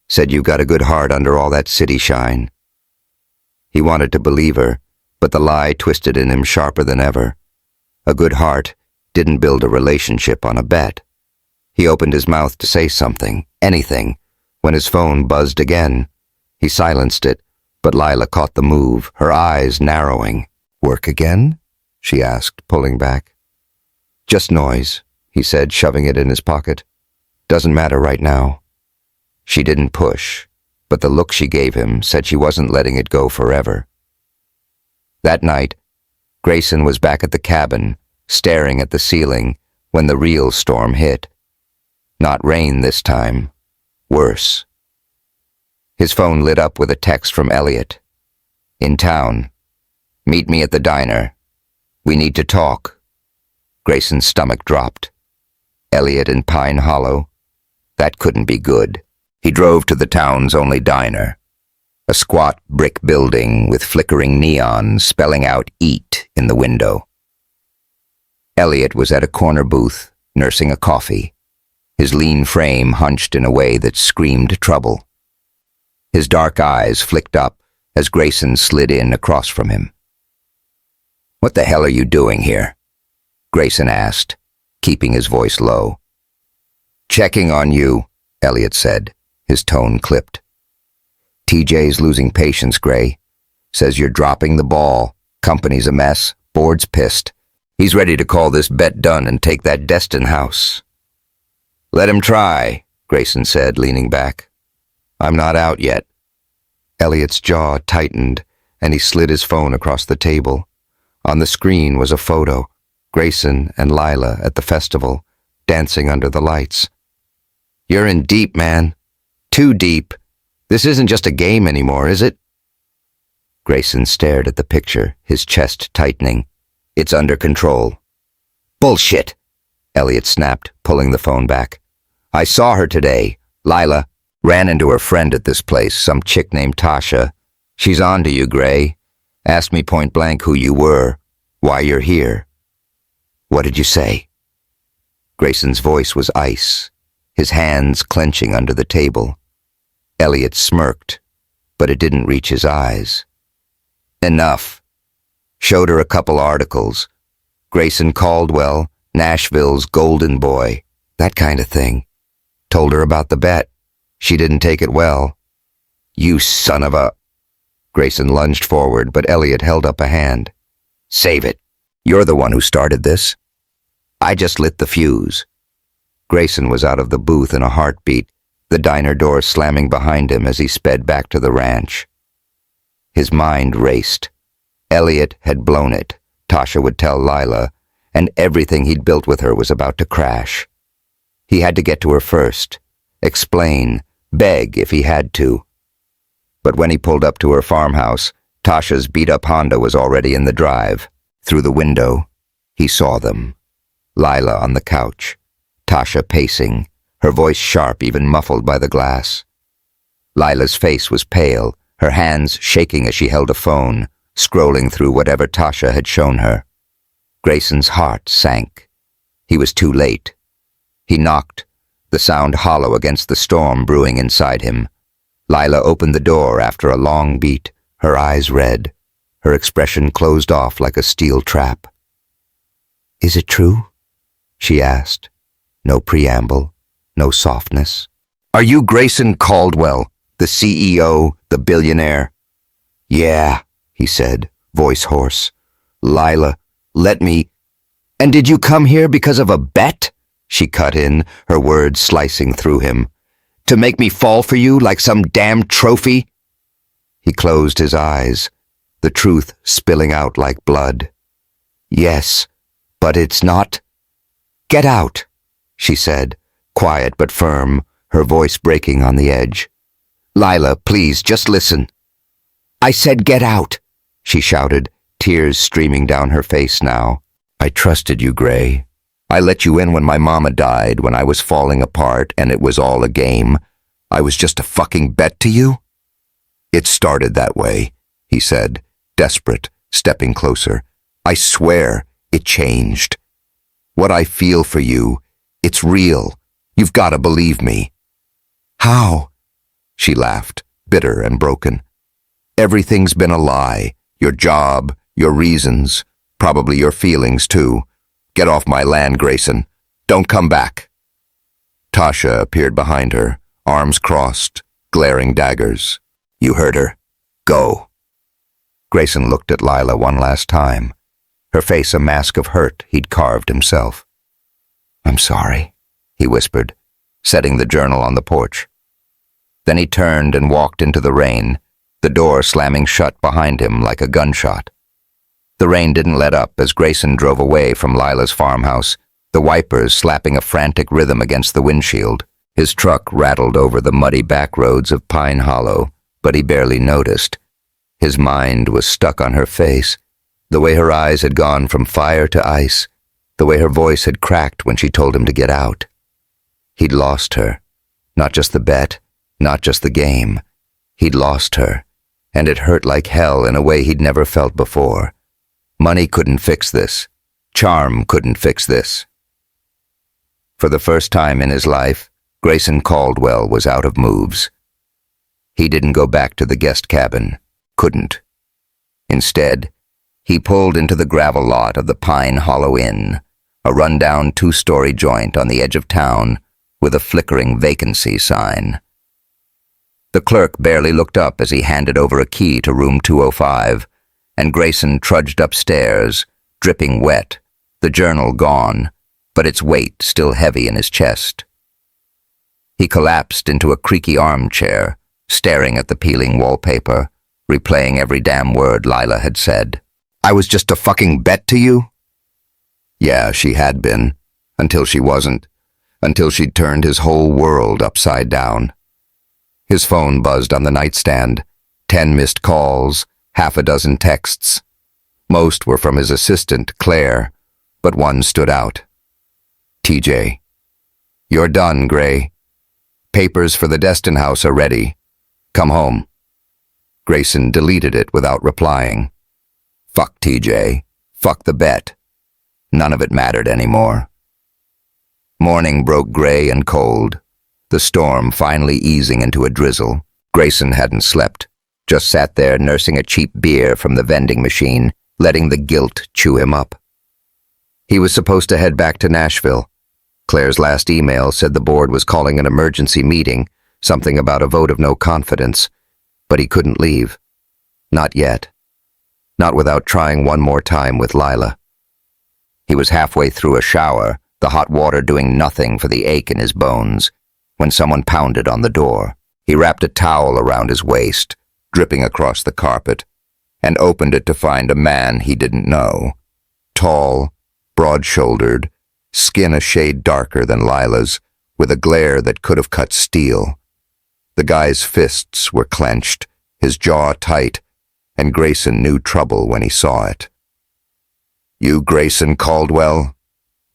Said you got a good heart under all that city shine." He wanted to believe her, but the lie twisted in him sharper than ever. A good heart didn't build a relationship on a bet. He opened his mouth to say something, anything, when his phone buzzed again. He silenced it, but Lila caught the move, her eyes narrowing. "Work again?" she asked, pulling back. "Just noise," he said, shoving it in his pocket. "Doesn't matter right now." She didn't push, but the look she gave him said she wasn't letting it go forever. That night, Grayson was back at the cabin, staring at the ceiling, when the real storm hit. Not rain this time. Worse. His phone lit up with a text from Elliot. "In town. Meet me at the diner. We need to talk." Grayson's stomach dropped. Elliot in Pine Hollow? That couldn't be good. He drove to the town's only diner. A squat brick building with flickering neon spelling out "Eat" in the window. Elliot was at a corner booth, nursing a coffee, his lean frame hunched in a way that screamed trouble. His dark eyes flicked up as Grayson slid in across from him. "What the hell are you doing here?" Grayson asked, keeping his voice low. "Checking on you," Elliot said, his tone clipped. "TJ's losing patience, Gray. Says you're dropping the ball. Company's a mess. Board's pissed. He's ready to call this bet done and take that Destin house." "Let him try," Grayson said, leaning back. "I'm not out yet." Elliot's jaw tightened, and he slid his phone across the table. On the screen was a photo, Grayson and Lila at the festival, dancing under the lights. "You're in deep, man. Too deep. This isn't just a game anymore, is it?" Grayson stared at the picture, his chest tightening. "It's under control." "Bullshit," Elliot snapped, pulling the phone back. "I saw her today. Lila ran into her friend at this place, some chick named Tasha. She's on to you, Gray. Asked me point blank who you were, why you're here." "What did you say?" Grayson's voice was ice, his hands clenching under the table. Elliot smirked, but it didn't reach his eyes. "Enough." Showed her a couple articles. Grayson Caldwell, Nashville's golden boy, that kind of thing. Told her about the bet. She didn't take it well. "You son of a—" Grayson lunged forward, but Elliot held up a hand. "Save it. You're the one who started this." "I just lit the fuse." Grayson was out of the booth in a heartbeat, the diner door slamming behind him as he sped back to the ranch. His mind raced. Elliot had blown it, Tasha would tell Lila, and everything he'd built with her was about to crash. He had to get to her first, explain, beg if he had to. But when he pulled up to her farmhouse, Tasha's beat-up Honda was already in the drive. Through the window, he saw them. Lila on the couch, Tasha pacing, her voice sharp, even muffled by the glass. Lila's face was pale, her hands shaking as she held a phone, scrolling through whatever Tasha had shown her. Grayson's heart sank. He was too late. He knocked, the sound hollow against the storm brewing inside him. Lila opened the door after a long beat, her eyes red, her expression closed off like a steel trap. "Is it true?" she asked. No preamble, no softness. "Are you Grayson Caldwell, the CEO, the billionaire?" "Yeah," he said, voice hoarse. Lila, let me— And did you come here because of a bet? She cut in, her words slicing through him. To make me fall for you like some damn trophy? He closed his eyes, the truth spilling out like blood. Yes, but it's not— Get out, she said, quiet but firm, her voice breaking on the edge. Lila, please, just listen. I said get out, she shouted, tears streaming down her face now. I trusted you, Gray. I let you in when my mama died, when I was falling apart and it was all a game. I was just a fucking bet to you? It started that way, he said, desperate, stepping closer. I swear it changed. What I feel for you, it's real. You've got to believe me. How? She laughed, bitter and broken. Everything's been a lie. Your job, your reasons, probably your feelings too. Get off my land, Grayson. Don't come back. Tasha appeared behind her, arms crossed, glaring daggers. You heard her. Go. Grayson looked at Lila one last time, her face a mask of hurt he'd carved himself. I'm sorry, he whispered, setting the journal on the porch. Then he turned and walked into the rain, the door slamming shut behind him like a gunshot. The rain didn't let up as Grayson drove away from Lila's farmhouse, the wipers slapping a frantic rhythm against the windshield. His truck rattled over the muddy back roads of Pine Hollow, but he barely noticed. His mind was stuck on her face, the way her eyes had gone from fire to ice, the way her voice had cracked when she told him to get out. He'd lost her. Not just the bet, not just the game. He'd lost her, and it hurt like hell in a way he'd never felt before. Money couldn't fix this. Charm couldn't fix this. For the first time in his life, Grayson Caldwell was out of moves. He didn't go back to the guest cabin. Couldn't. Instead, he pulled into the gravel lot of the Pine Hollow Inn, a rundown two-story joint on the edge of town with a flickering vacancy sign. The clerk barely looked up as he handed over a key to room 205, and Grayson trudged upstairs, dripping wet, the journal gone, but its weight still heavy in his chest. He collapsed into a creaky armchair, staring at the peeling wallpaper, replaying every damn word Lila had said. I was just a fucking bet to you? Yeah, she had been, until she wasn't, until she'd turned his whole world upside down. His phone buzzed on the nightstand, 10 missed calls, half a dozen texts. Most were from his assistant, Claire, but one stood out. TJ. You're done, Gray. Papers for the Destin house are ready. Come home. Grayson deleted it without replying. Fuck TJ. Fuck the bet. None of it mattered anymore. Morning broke gray and cold, the storm finally easing into a drizzle. Grayson hadn't slept, just sat there nursing a cheap beer from the vending machine, letting the guilt chew him up. He was supposed to head back to Nashville. Claire's last email said the board was calling an emergency meeting, something about a vote of no confidence, but he couldn't leave. Not yet. Not without trying one more time with Lila. He was halfway through a shower, the hot water doing nothing for the ache in his bones, when someone pounded on the door. He wrapped a towel around his waist, dripping across the carpet, and opened it to find a man he didn't know. Tall, broad-shouldered, skin a shade darker than Lila's, with a glare that could have cut steel. The guy's fists were clenched, his jaw tight, and Grayson knew trouble when he saw it. You Grayson Caldwell?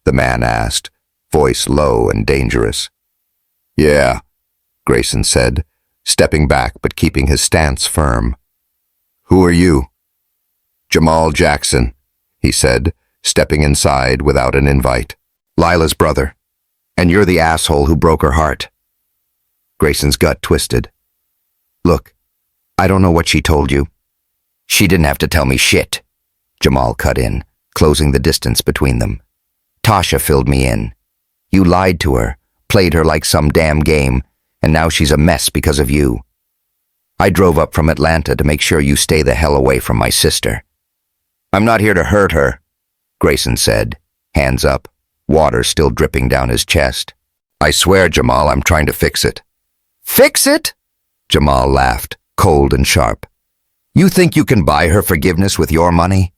The man asked, voice low and dangerous. Yeah, Grayson said, stepping back but keeping his stance firm. Who are you? Jamal Jackson, he said, stepping inside without an invite. Lila's brother, and you're the asshole who broke her heart. Grayson's gut twisted. Look, I don't know what she told you. She didn't have to tell me shit, Jamal cut in, closing the distance between them. Tasha filled me in. You lied to her, played her like some damn game, and now she's a mess because of you. I drove up from Atlanta to make sure you stay the hell away from my sister. I'm not here to hurt her, Grayson said, hands up, water still dripping down his chest. I swear, Jamal, I'm trying to fix it. Fix it? Jamal laughed, cold and sharp. You think you can buy her forgiveness with your money?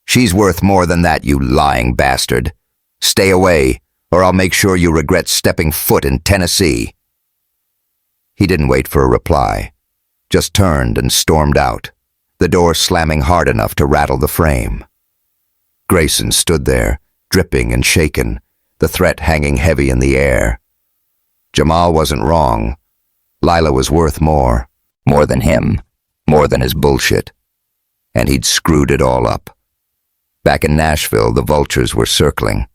She's worth more than that, you lying bastard. Stay away, or I'll make sure you regret stepping foot in Tennessee. He didn't wait for a reply, just turned and stormed out, the door slamming hard enough to rattle the frame. Grayson stood there, dripping and shaken, the threat hanging heavy in the air. Jamal wasn't wrong. Lila was worth more than him, more than his bullshit. And he'd screwed it all up. Back in Nashville, the vultures were circling.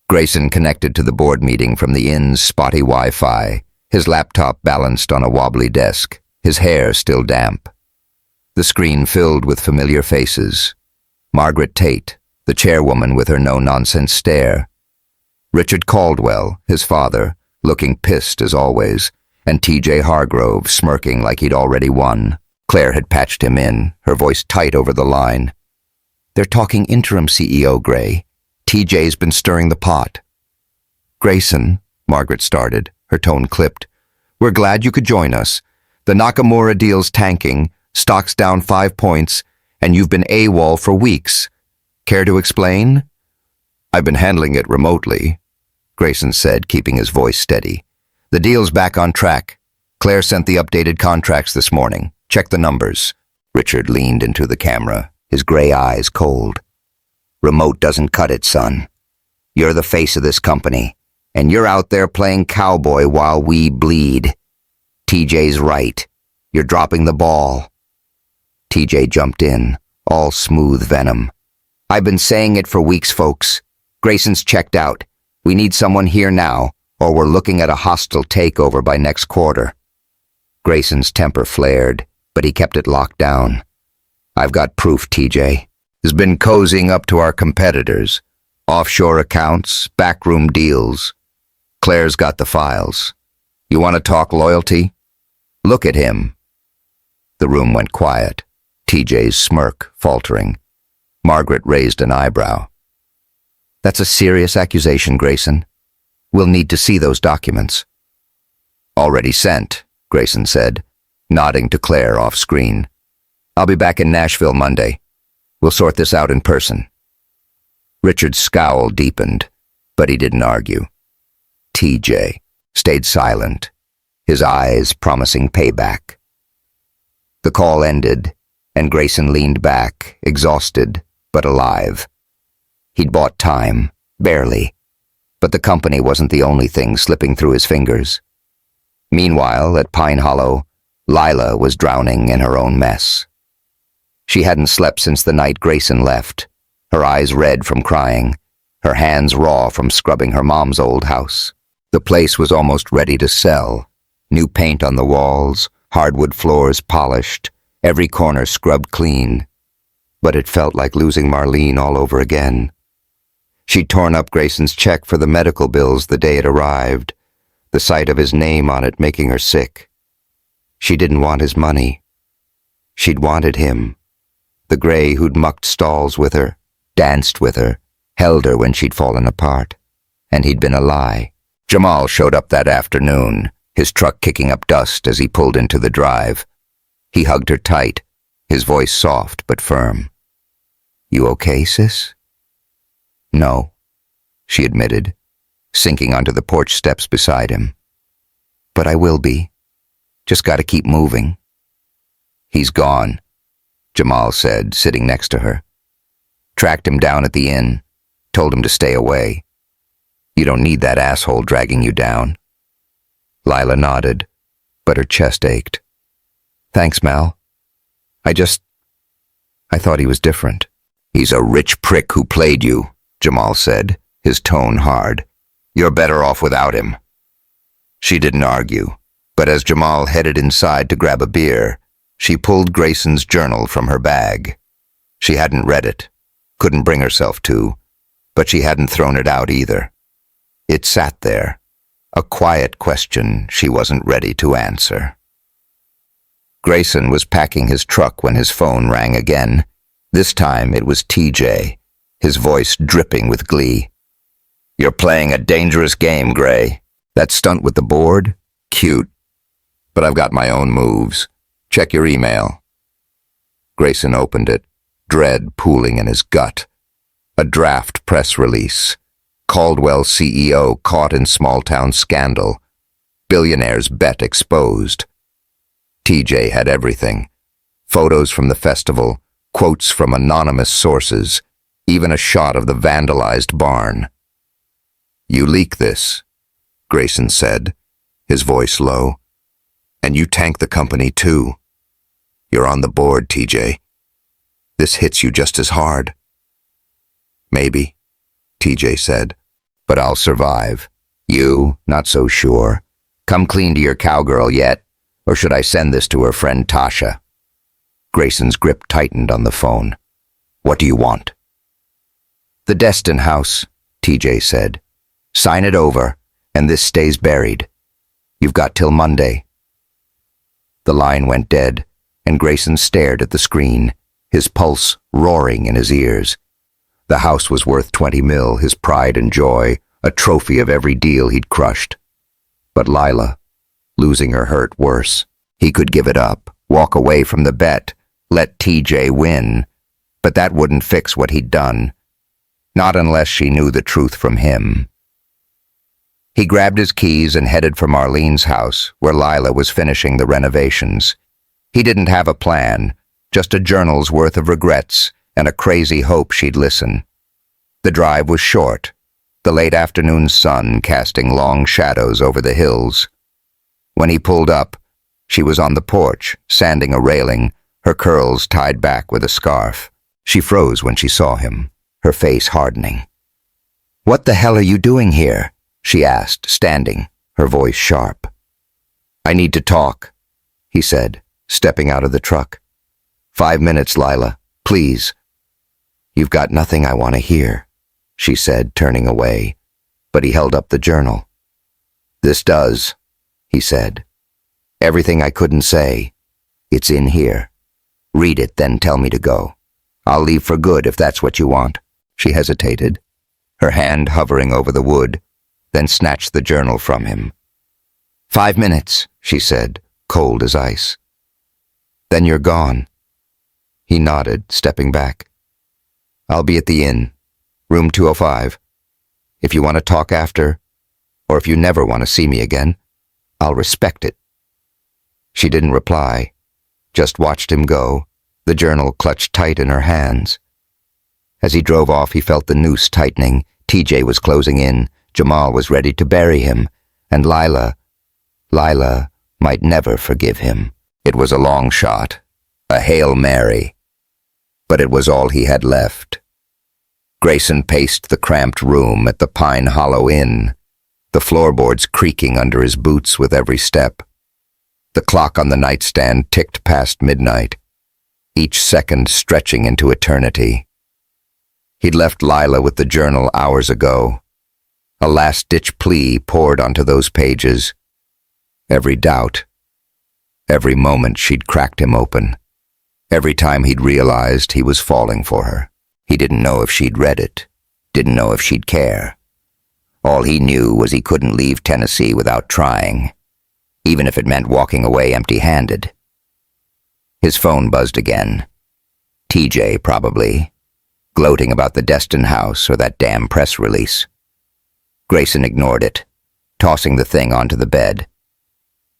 Grayson connected to the board meeting from the inn's spotty Wi-Fi, his laptop balanced on a wobbly desk, his hair still damp. The screen filled with familiar faces. Margaret Tate, the chairwoman with her no-nonsense stare. Richard Caldwell, his father, looking pissed as always, and T.J. Hargrove smirking like he'd already won. Claire had patched him in, her voice tight over the line. They're talking interim CEO, Gray. TJ's been stirring the pot. Grayson, Margaret started, her tone clipped. We're glad you could join us. The Nakamura deal's tanking, stock's down 5 points, and you've been AWOL for weeks. Care to explain? I've been handling it remotely, Grayson said, keeping his voice steady. The deal's back on track. Claire sent the updated contracts this morning. Check the numbers. Richard leaned into the camera, his gray eyes cold. Remote doesn't cut it, son. You're the face of this company, and you're out there playing cowboy while we bleed. TJ's right. You're dropping the ball. TJ jumped in, all smooth venom. I've been saying it for weeks, folks. Grayson's checked out. We need someone here now, or we're looking at a hostile takeover by next quarter. Grayson's temper flared, but he kept it locked down. I've got proof, TJ. Has been cozying up to our competitors. Offshore accounts, backroom deals. Claire's got the files. You want to talk loyalty? Look at him. The room went quiet, TJ's smirk faltering. Margaret raised an eyebrow. That's a serious accusation, Grayson. We'll need to see those documents. Already sent, Grayson said, nodding to Claire off-screen. I'll be back in Nashville Monday. We'll sort this out in person. Richard's scowl deepened, but he didn't argue. TJ stayed silent, his eyes promising payback. The call ended, and Grayson leaned back, exhausted but alive. He'd bought time, barely, but the company wasn't the only thing slipping through his fingers. Meanwhile, at Pine Hollow, Lila was drowning in her own mess. She hadn't slept since the night Grayson left, her eyes red from crying, her hands raw from scrubbing her mom's old house. The place was almost ready to sell. New paint on the walls, hardwood floors polished, every corner scrubbed clean. But it felt like losing Marlene all over again. She'd torn up Grayson's check for the medical bills the day it arrived, the sight of his name on it making her sick. She didn't want his money. She'd wanted him. The Gray who'd mucked stalls with her, danced with her, held her when she'd fallen apart. And he'd been a lie. Jamal showed up that afternoon, his truck kicking up dust as he pulled into the drive. He hugged her tight, his voice soft but firm. You okay, sis? No, she admitted, sinking onto the porch steps beside him. But I will be. Just gotta keep moving. He's gone, Jamal said, sitting next to her. Tracked him down at the inn, told him to stay away. You don't need that asshole dragging you down. Lila nodded, but her chest ached. Thanks, Mal. I thought he was different. He's a rich prick who played you, Jamal said, his tone hard. You're better off without him. She didn't argue, but as Jamal headed inside to grab a beer, she pulled Grayson's journal from her bag. She hadn't read it, couldn't bring herself to, but she hadn't thrown it out either. It sat there, a quiet question she wasn't ready to answer. Grayson was packing his truck when his phone rang again, This time it was TJ, his voice dripping with glee. "You're playing a dangerous game, Gray. That stunt with the board? Cute. But I've got my own moves. Check your email." Grayson opened it, dread pooling in his gut. A draft press release. Caldwell CEO caught in small-town scandal. Billionaires bet exposed. TJ had everything. Photos from the festival, quotes from anonymous sources, even a shot of the vandalized barn. "You leak this," Grayson said, his voice low. "And you tank the company too. You're on the board, TJ. This hits you just as hard." "Maybe," TJ said, "but I'll survive. You, not so sure. Come clean to your cowgirl yet, or should I send this to her friend Tasha?" Grayson's grip tightened on the phone. "What do you want?" "The Destin house," TJ said. "Sign it over, and this stays buried. You've got till Monday." The line went dead, and Grayson stared at the screen, his pulse roaring in his ears. The house was worth 20 mil, his pride and joy, a trophy of every deal he'd crushed. But Lila, losing her hurt worse. He could give it up, walk away from the bet, let TJ win, but that wouldn't fix what he'd done. Not unless she knew the truth from him. He grabbed his keys and headed for Marlene's house, where Lila was finishing the renovations. He didn't have a plan, just a journal's worth of regrets and a crazy hope she'd listen. The drive was short, the late afternoon sun casting long shadows over the hills. When he pulled up, she was on the porch, sanding a railing, her curls tied back with a scarf. She froze when she saw him, her face hardening. "What the hell are you doing here?" she asked, standing, her voice sharp. "I need to talk," he said, stepping out of the truck. "5 minutes, Lila, please." "You've got nothing I want to hear," she said, turning away, but he held up the journal. "This does," he said. "Everything I couldn't say. It's in here. Read it, then tell me to go. I'll leave for good if that's what you want." She hesitated, her hand hovering over the wood, then snatched the journal from him. 5 minutes, she said, cold as ice. "Then you're gone." He nodded, stepping back. "I'll be at the inn, room 205. If you want to talk after, or if you never want to see me again, I'll respect it." She didn't reply, just watched him go, the journal clutched tight in her hands. As he drove off, he felt the noose tightening. TJ was closing in, Jamal was ready to bury him, and Lila might never forgive him. It was a long shot, a Hail Mary, but it was all he had left. Grayson paced the cramped room at the Pine Hollow Inn, the floorboards creaking under his boots with every step. The clock on the nightstand ticked past midnight, each second stretching into eternity. He'd left Lila with the journal hours ago. A last-ditch plea poured onto those pages. Every doubt, every moment she'd cracked him open. Every time he'd realized he was falling for her. He didn't know if she'd read it, didn't know if she'd care. All he knew was he couldn't leave Tennessee without trying, even if it meant walking away empty-handed. His phone buzzed again. TJ, probably, gloating about the Destin house or that damn press release. Grayson ignored it, tossing the thing onto the bed.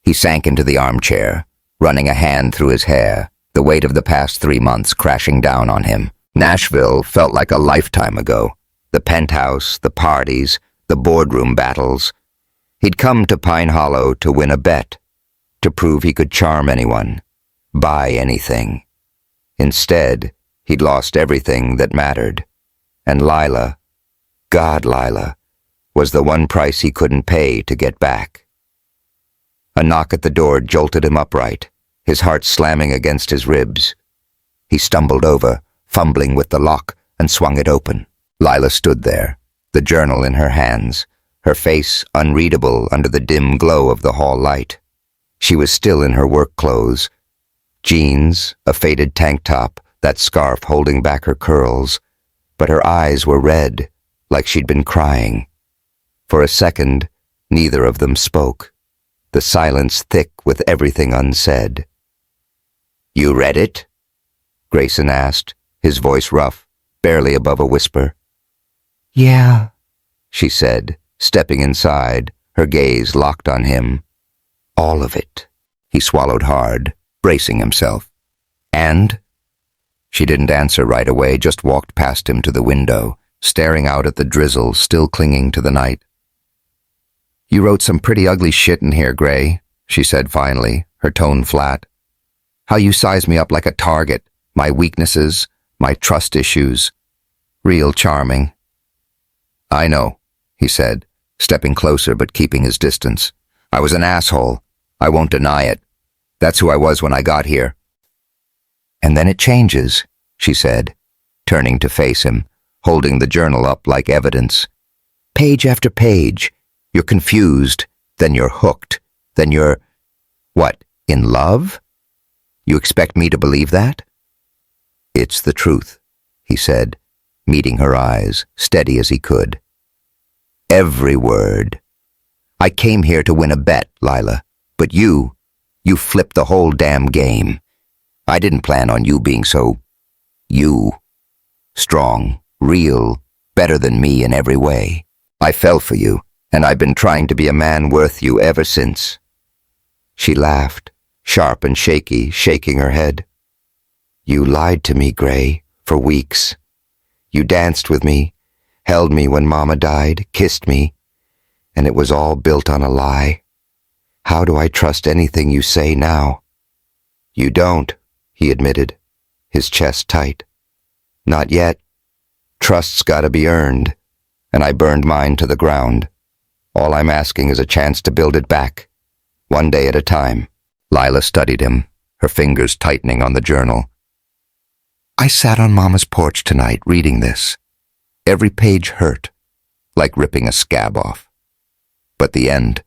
He sank into the armchair, running a hand through his hair, the weight of the past 3 months crashing down on him. Nashville felt like a lifetime ago. The penthouse, the parties, the boardroom battles. He'd come to Pine Hollow to win a bet, to prove he could charm anyone, buy anything. Instead, he'd lost everything that mattered. And Lila, God Lila, was the one price he couldn't pay to get back. A knock at the door jolted him upright, his heart slamming against his ribs. He stumbled over, fumbling with the lock, and swung it open. Lila stood there, the journal in her hands, her face unreadable under the dim glow of the hall light. She was still in her work clothes, jeans, a faded tank top that scarf holding back her curls, but her eyes were red, like she'd been crying. For a second, neither of them spoke, the silence thick with everything unsaid. "You read it?" Grayson asked, his voice rough, barely above a whisper. "Yeah," she said, stepping inside, her gaze locked on him. "All of it." He swallowed hard, bracing himself. "And?" She didn't answer right away, just walked past him to the window, staring out at the drizzle still clinging to the night. "You wrote some pretty ugly shit in here, Gray," she said finally, her tone flat. "How you size me up like a target, my weaknesses, my trust issues. Real charming." "I know," he said, stepping closer but keeping his distance. "I was an asshole. I won't deny it. That's who I was when I got here." "And then it changes," she said, turning to face him, holding the journal up like evidence. "Page after page, you're confused, then you're hooked, then you're, what, in love? You expect me to believe that?" "It's the truth," he said, meeting her eyes, steady as he could. "Every word. I came here to win a bet, Lila, but you flipped the whole damn game. I didn't plan on you being so, strong, real, better than me in every way. I fell for you, and I've been trying to be a man worth you ever since." She laughed, sharp and shaky, shaking her head. "You lied to me, Gray, for weeks. You danced with me, held me when Mama died, kissed me, and it was all built on a lie. How do I trust anything you say now?" "You don't," he admitted, his chest tight. "Not yet. Trust's gotta be earned, and I burned mine to the ground. All I'm asking is a chance to build it back, one day at a time." Lila studied him, her fingers tightening on the journal. "I sat on Mama's porch tonight reading this. Every page hurt, like ripping a scab off. But the end.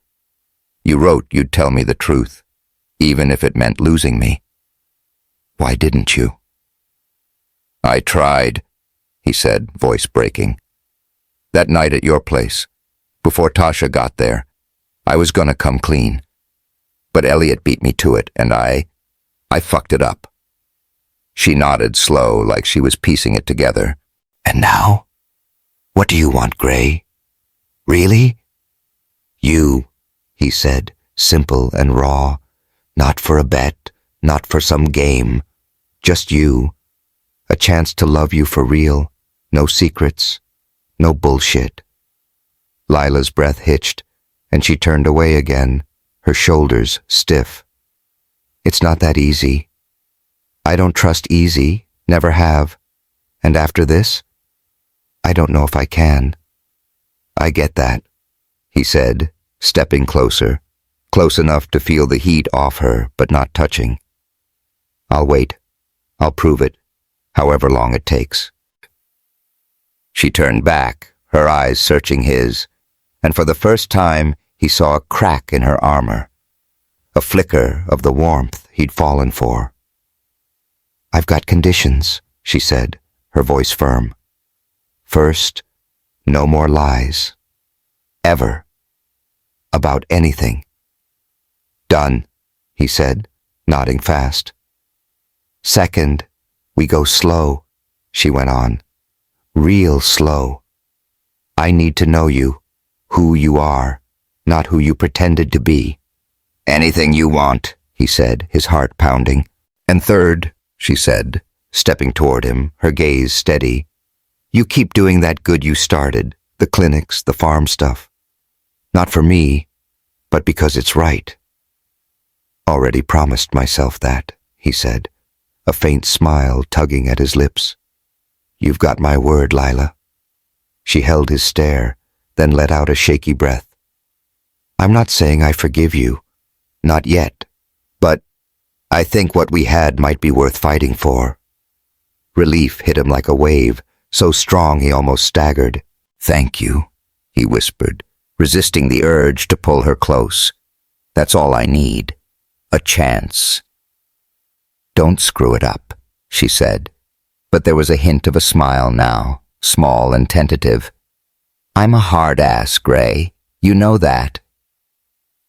You wrote you'd tell me the truth, even if it meant losing me. Why didn't you?" "I tried," he said, voice breaking. "That night at your place, before Tasha got there, I was gonna come clean. But Elliot beat me to it, and I fucked it up." She nodded slow, like she was piecing it together. "And now? What do you want, Gray? Really?" "You," he said, simple and raw. "Not for a bet, not for some game. Just you. A chance to love you for real. No secrets. No bullshit." Lila's breath hitched, and she turned away again, her shoulders stiff. "It's not that easy. I don't trust easy, never have. And after this, I don't know if I can." "I get that," he said, stepping closer, close enough to feel the heat off her, but not touching. "I'll wait. I'll prove it, however long it takes." She turned back, her eyes searching his, and for the first time he saw a crack in her armor, a flicker of the warmth he'd fallen for. "I've got conditions," she said, her voice firm. "First, no more lies. Ever. About anything." "Done," he said, nodding fast. "Second, we go slow," she went on. "Real slow. I need to know you, who you are, not who you pretended to be." "Anything you want," he said, his heart pounding. "And third," she said, stepping toward him, her gaze steady, "you keep doing that good you started, the clinics, the farm stuff. Not for me, but because it's right." "Already promised myself that," he said, a faint smile tugging at his lips. "You've got my word, Lila." She held his stare, then let out a shaky breath. "I'm not saying I forgive you. Not yet. But I think what we had might be worth fighting for." Relief hit him like a wave, so strong he almost staggered. "Thank you," he whispered, resisting the urge to pull her close. "That's all I need. A chance." "Don't screw it up," she said, but there was a hint of a smile now, small and tentative. "I'm a hard ass, Gray. You know that."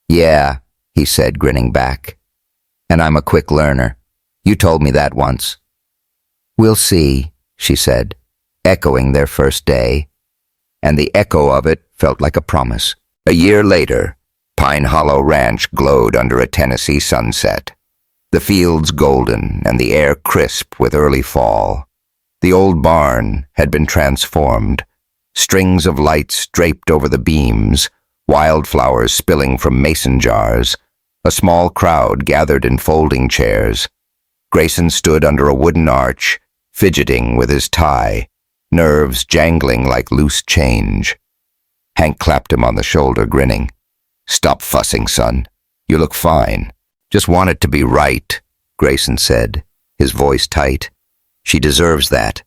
"Yeah," he said, grinning back. "And I'm a quick learner. You told me that once." "We'll see," she said, echoing their first day. And the echo of it felt like a promise. A year later, Pine Hollow Ranch glowed under a Tennessee sunset. The fields golden and the air crisp with early fall. The old barn had been transformed. Strings of lights draped over the beams, wildflowers spilling from mason jars. A small crowd gathered in folding chairs. Grayson stood under a wooden arch, fidgeting with his tie, nerves jangling like loose change. Hank clapped him on the shoulder, grinning. "Stop fussing, son. You look fine. Just want it to be right," Grayson said, his voice tight. "She deserves that."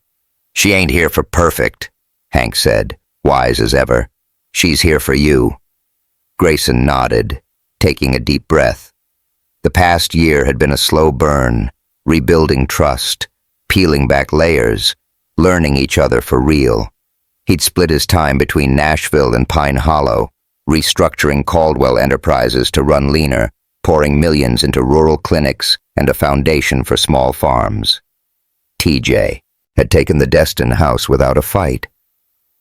"She ain't here for perfect," Hank said, wise as ever. "She's here for you." Grayson nodded, taking a deep breath. The past year had been a slow burn, rebuilding trust, peeling back layers, learning each other for real. He'd split his time between Nashville and Pine Hollow, restructuring Caldwell Enterprises to run leaner, pouring millions into rural clinics and a foundation for small farms. TJ had taken the Destin house without a fight.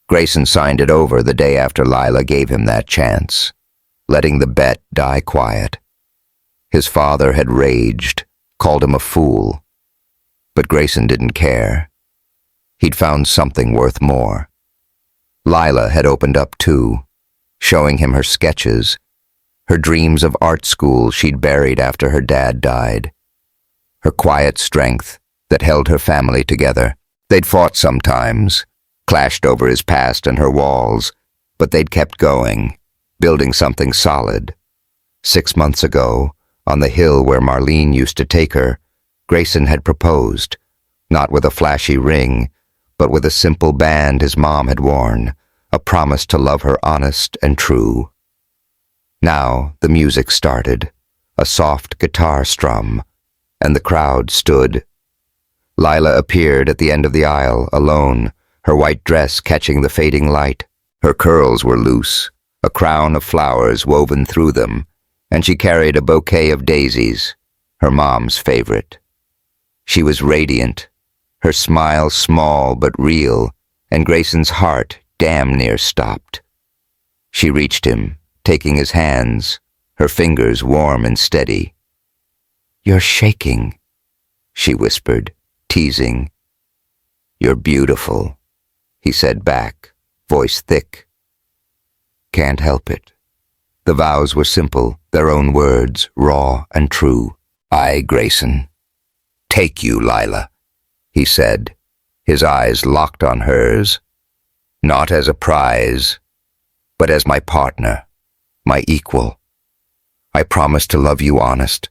Grayson signed it over the day after Lila gave him that chance, letting the bet die quiet. His father had raged, called him a fool, but Grayson didn't care. He'd found something worth more. Lila had opened up too, showing him her sketches, her dreams of art school she'd buried after her dad died, her quiet strength that held her family together. They'd fought sometimes, clashed over his past and her walls, but they'd kept going, building something solid. 6 months ago, on the hill where Marlene used to take her, Grayson had proposed, not with a flashy ring, but with a simple band his mom had worn, a promise to love her honest and true. Now the music started, a soft guitar strum, and the crowd stood. Lila appeared at the end of the aisle, alone, her white dress catching the fading light. Her curls were loose, a crown of flowers woven through them, and she carried a bouquet of daisies, her mom's favorite. She was radiant, her smile small but real, and Grayson's heart damn near stopped. She reached him, taking his hands, her fingers warm and steady. "You're shaking," she whispered, teasing. "You're beautiful," he said back, voice thick. "Can't help it." The vows were simple, their own words, raw and true. "I, Grayson, take you, Lila," he said, his eyes locked on hers. "Not as a prize, but as my partner, my equal. I promise to love you honest,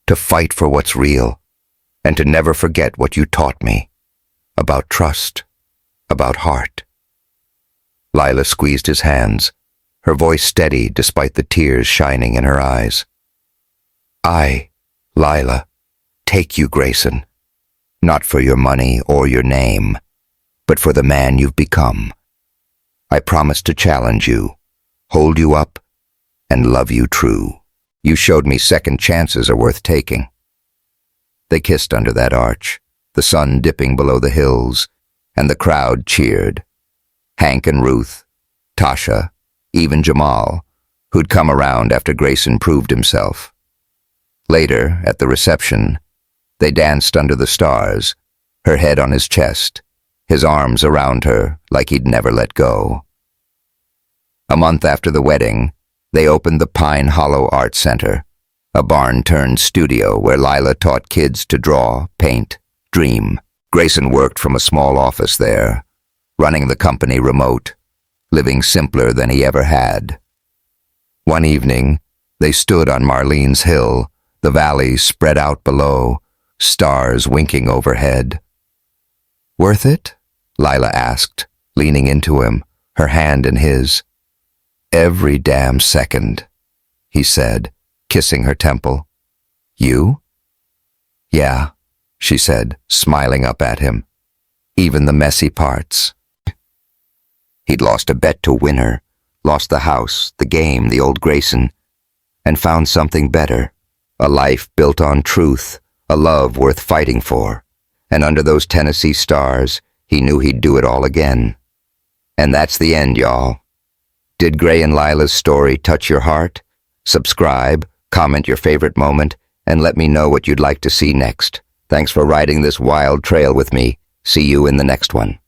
to fight for what's real, and to never forget what you taught me, about trust, about heart." Lila squeezed his hands, her voice steady despite the tears shining in her eyes. "I, Lila, take you, Grayson, not for your money or your name, but for the man you've become. I promise to challenge you, hold you up, and love you true. You showed me second chances are worth taking." They kissed under that arch, the sun dipping below the hills, and the crowd cheered. Hank and Ruth, Tasha, even Jamal, who'd come around after Grayson proved himself. Later, at the reception, they danced under the stars, her head on his chest, his arms around her like he'd never let go. A month after the wedding, they opened the Pine Hollow Art Center, a barn-turned studio where Lila taught kids to draw, paint, dream. Grayson worked from a small office there, running the company remote, living simpler than he ever had. One evening, they stood on Marlene's hill, the valley spread out below, stars winking overhead. "Worth it?" Lila asked, leaning into him, her hand in his. "Every damn second," he said, kissing her temple. "You?" "Yeah," she said, smiling up at him. even the messy parts. He'd lost a bet to win her, lost the house, the game, the old Grayson, and found something better, a life built on truth, a love worth fighting for. And under those Tennessee stars, he knew he'd do it all again. And that's the end, y'all. Did Gray and Lila's story touch your heart? Subscribe, comment your favorite moment, and let me know what you'd like to see next. Thanks for riding this wild trail with me. See you in the next one.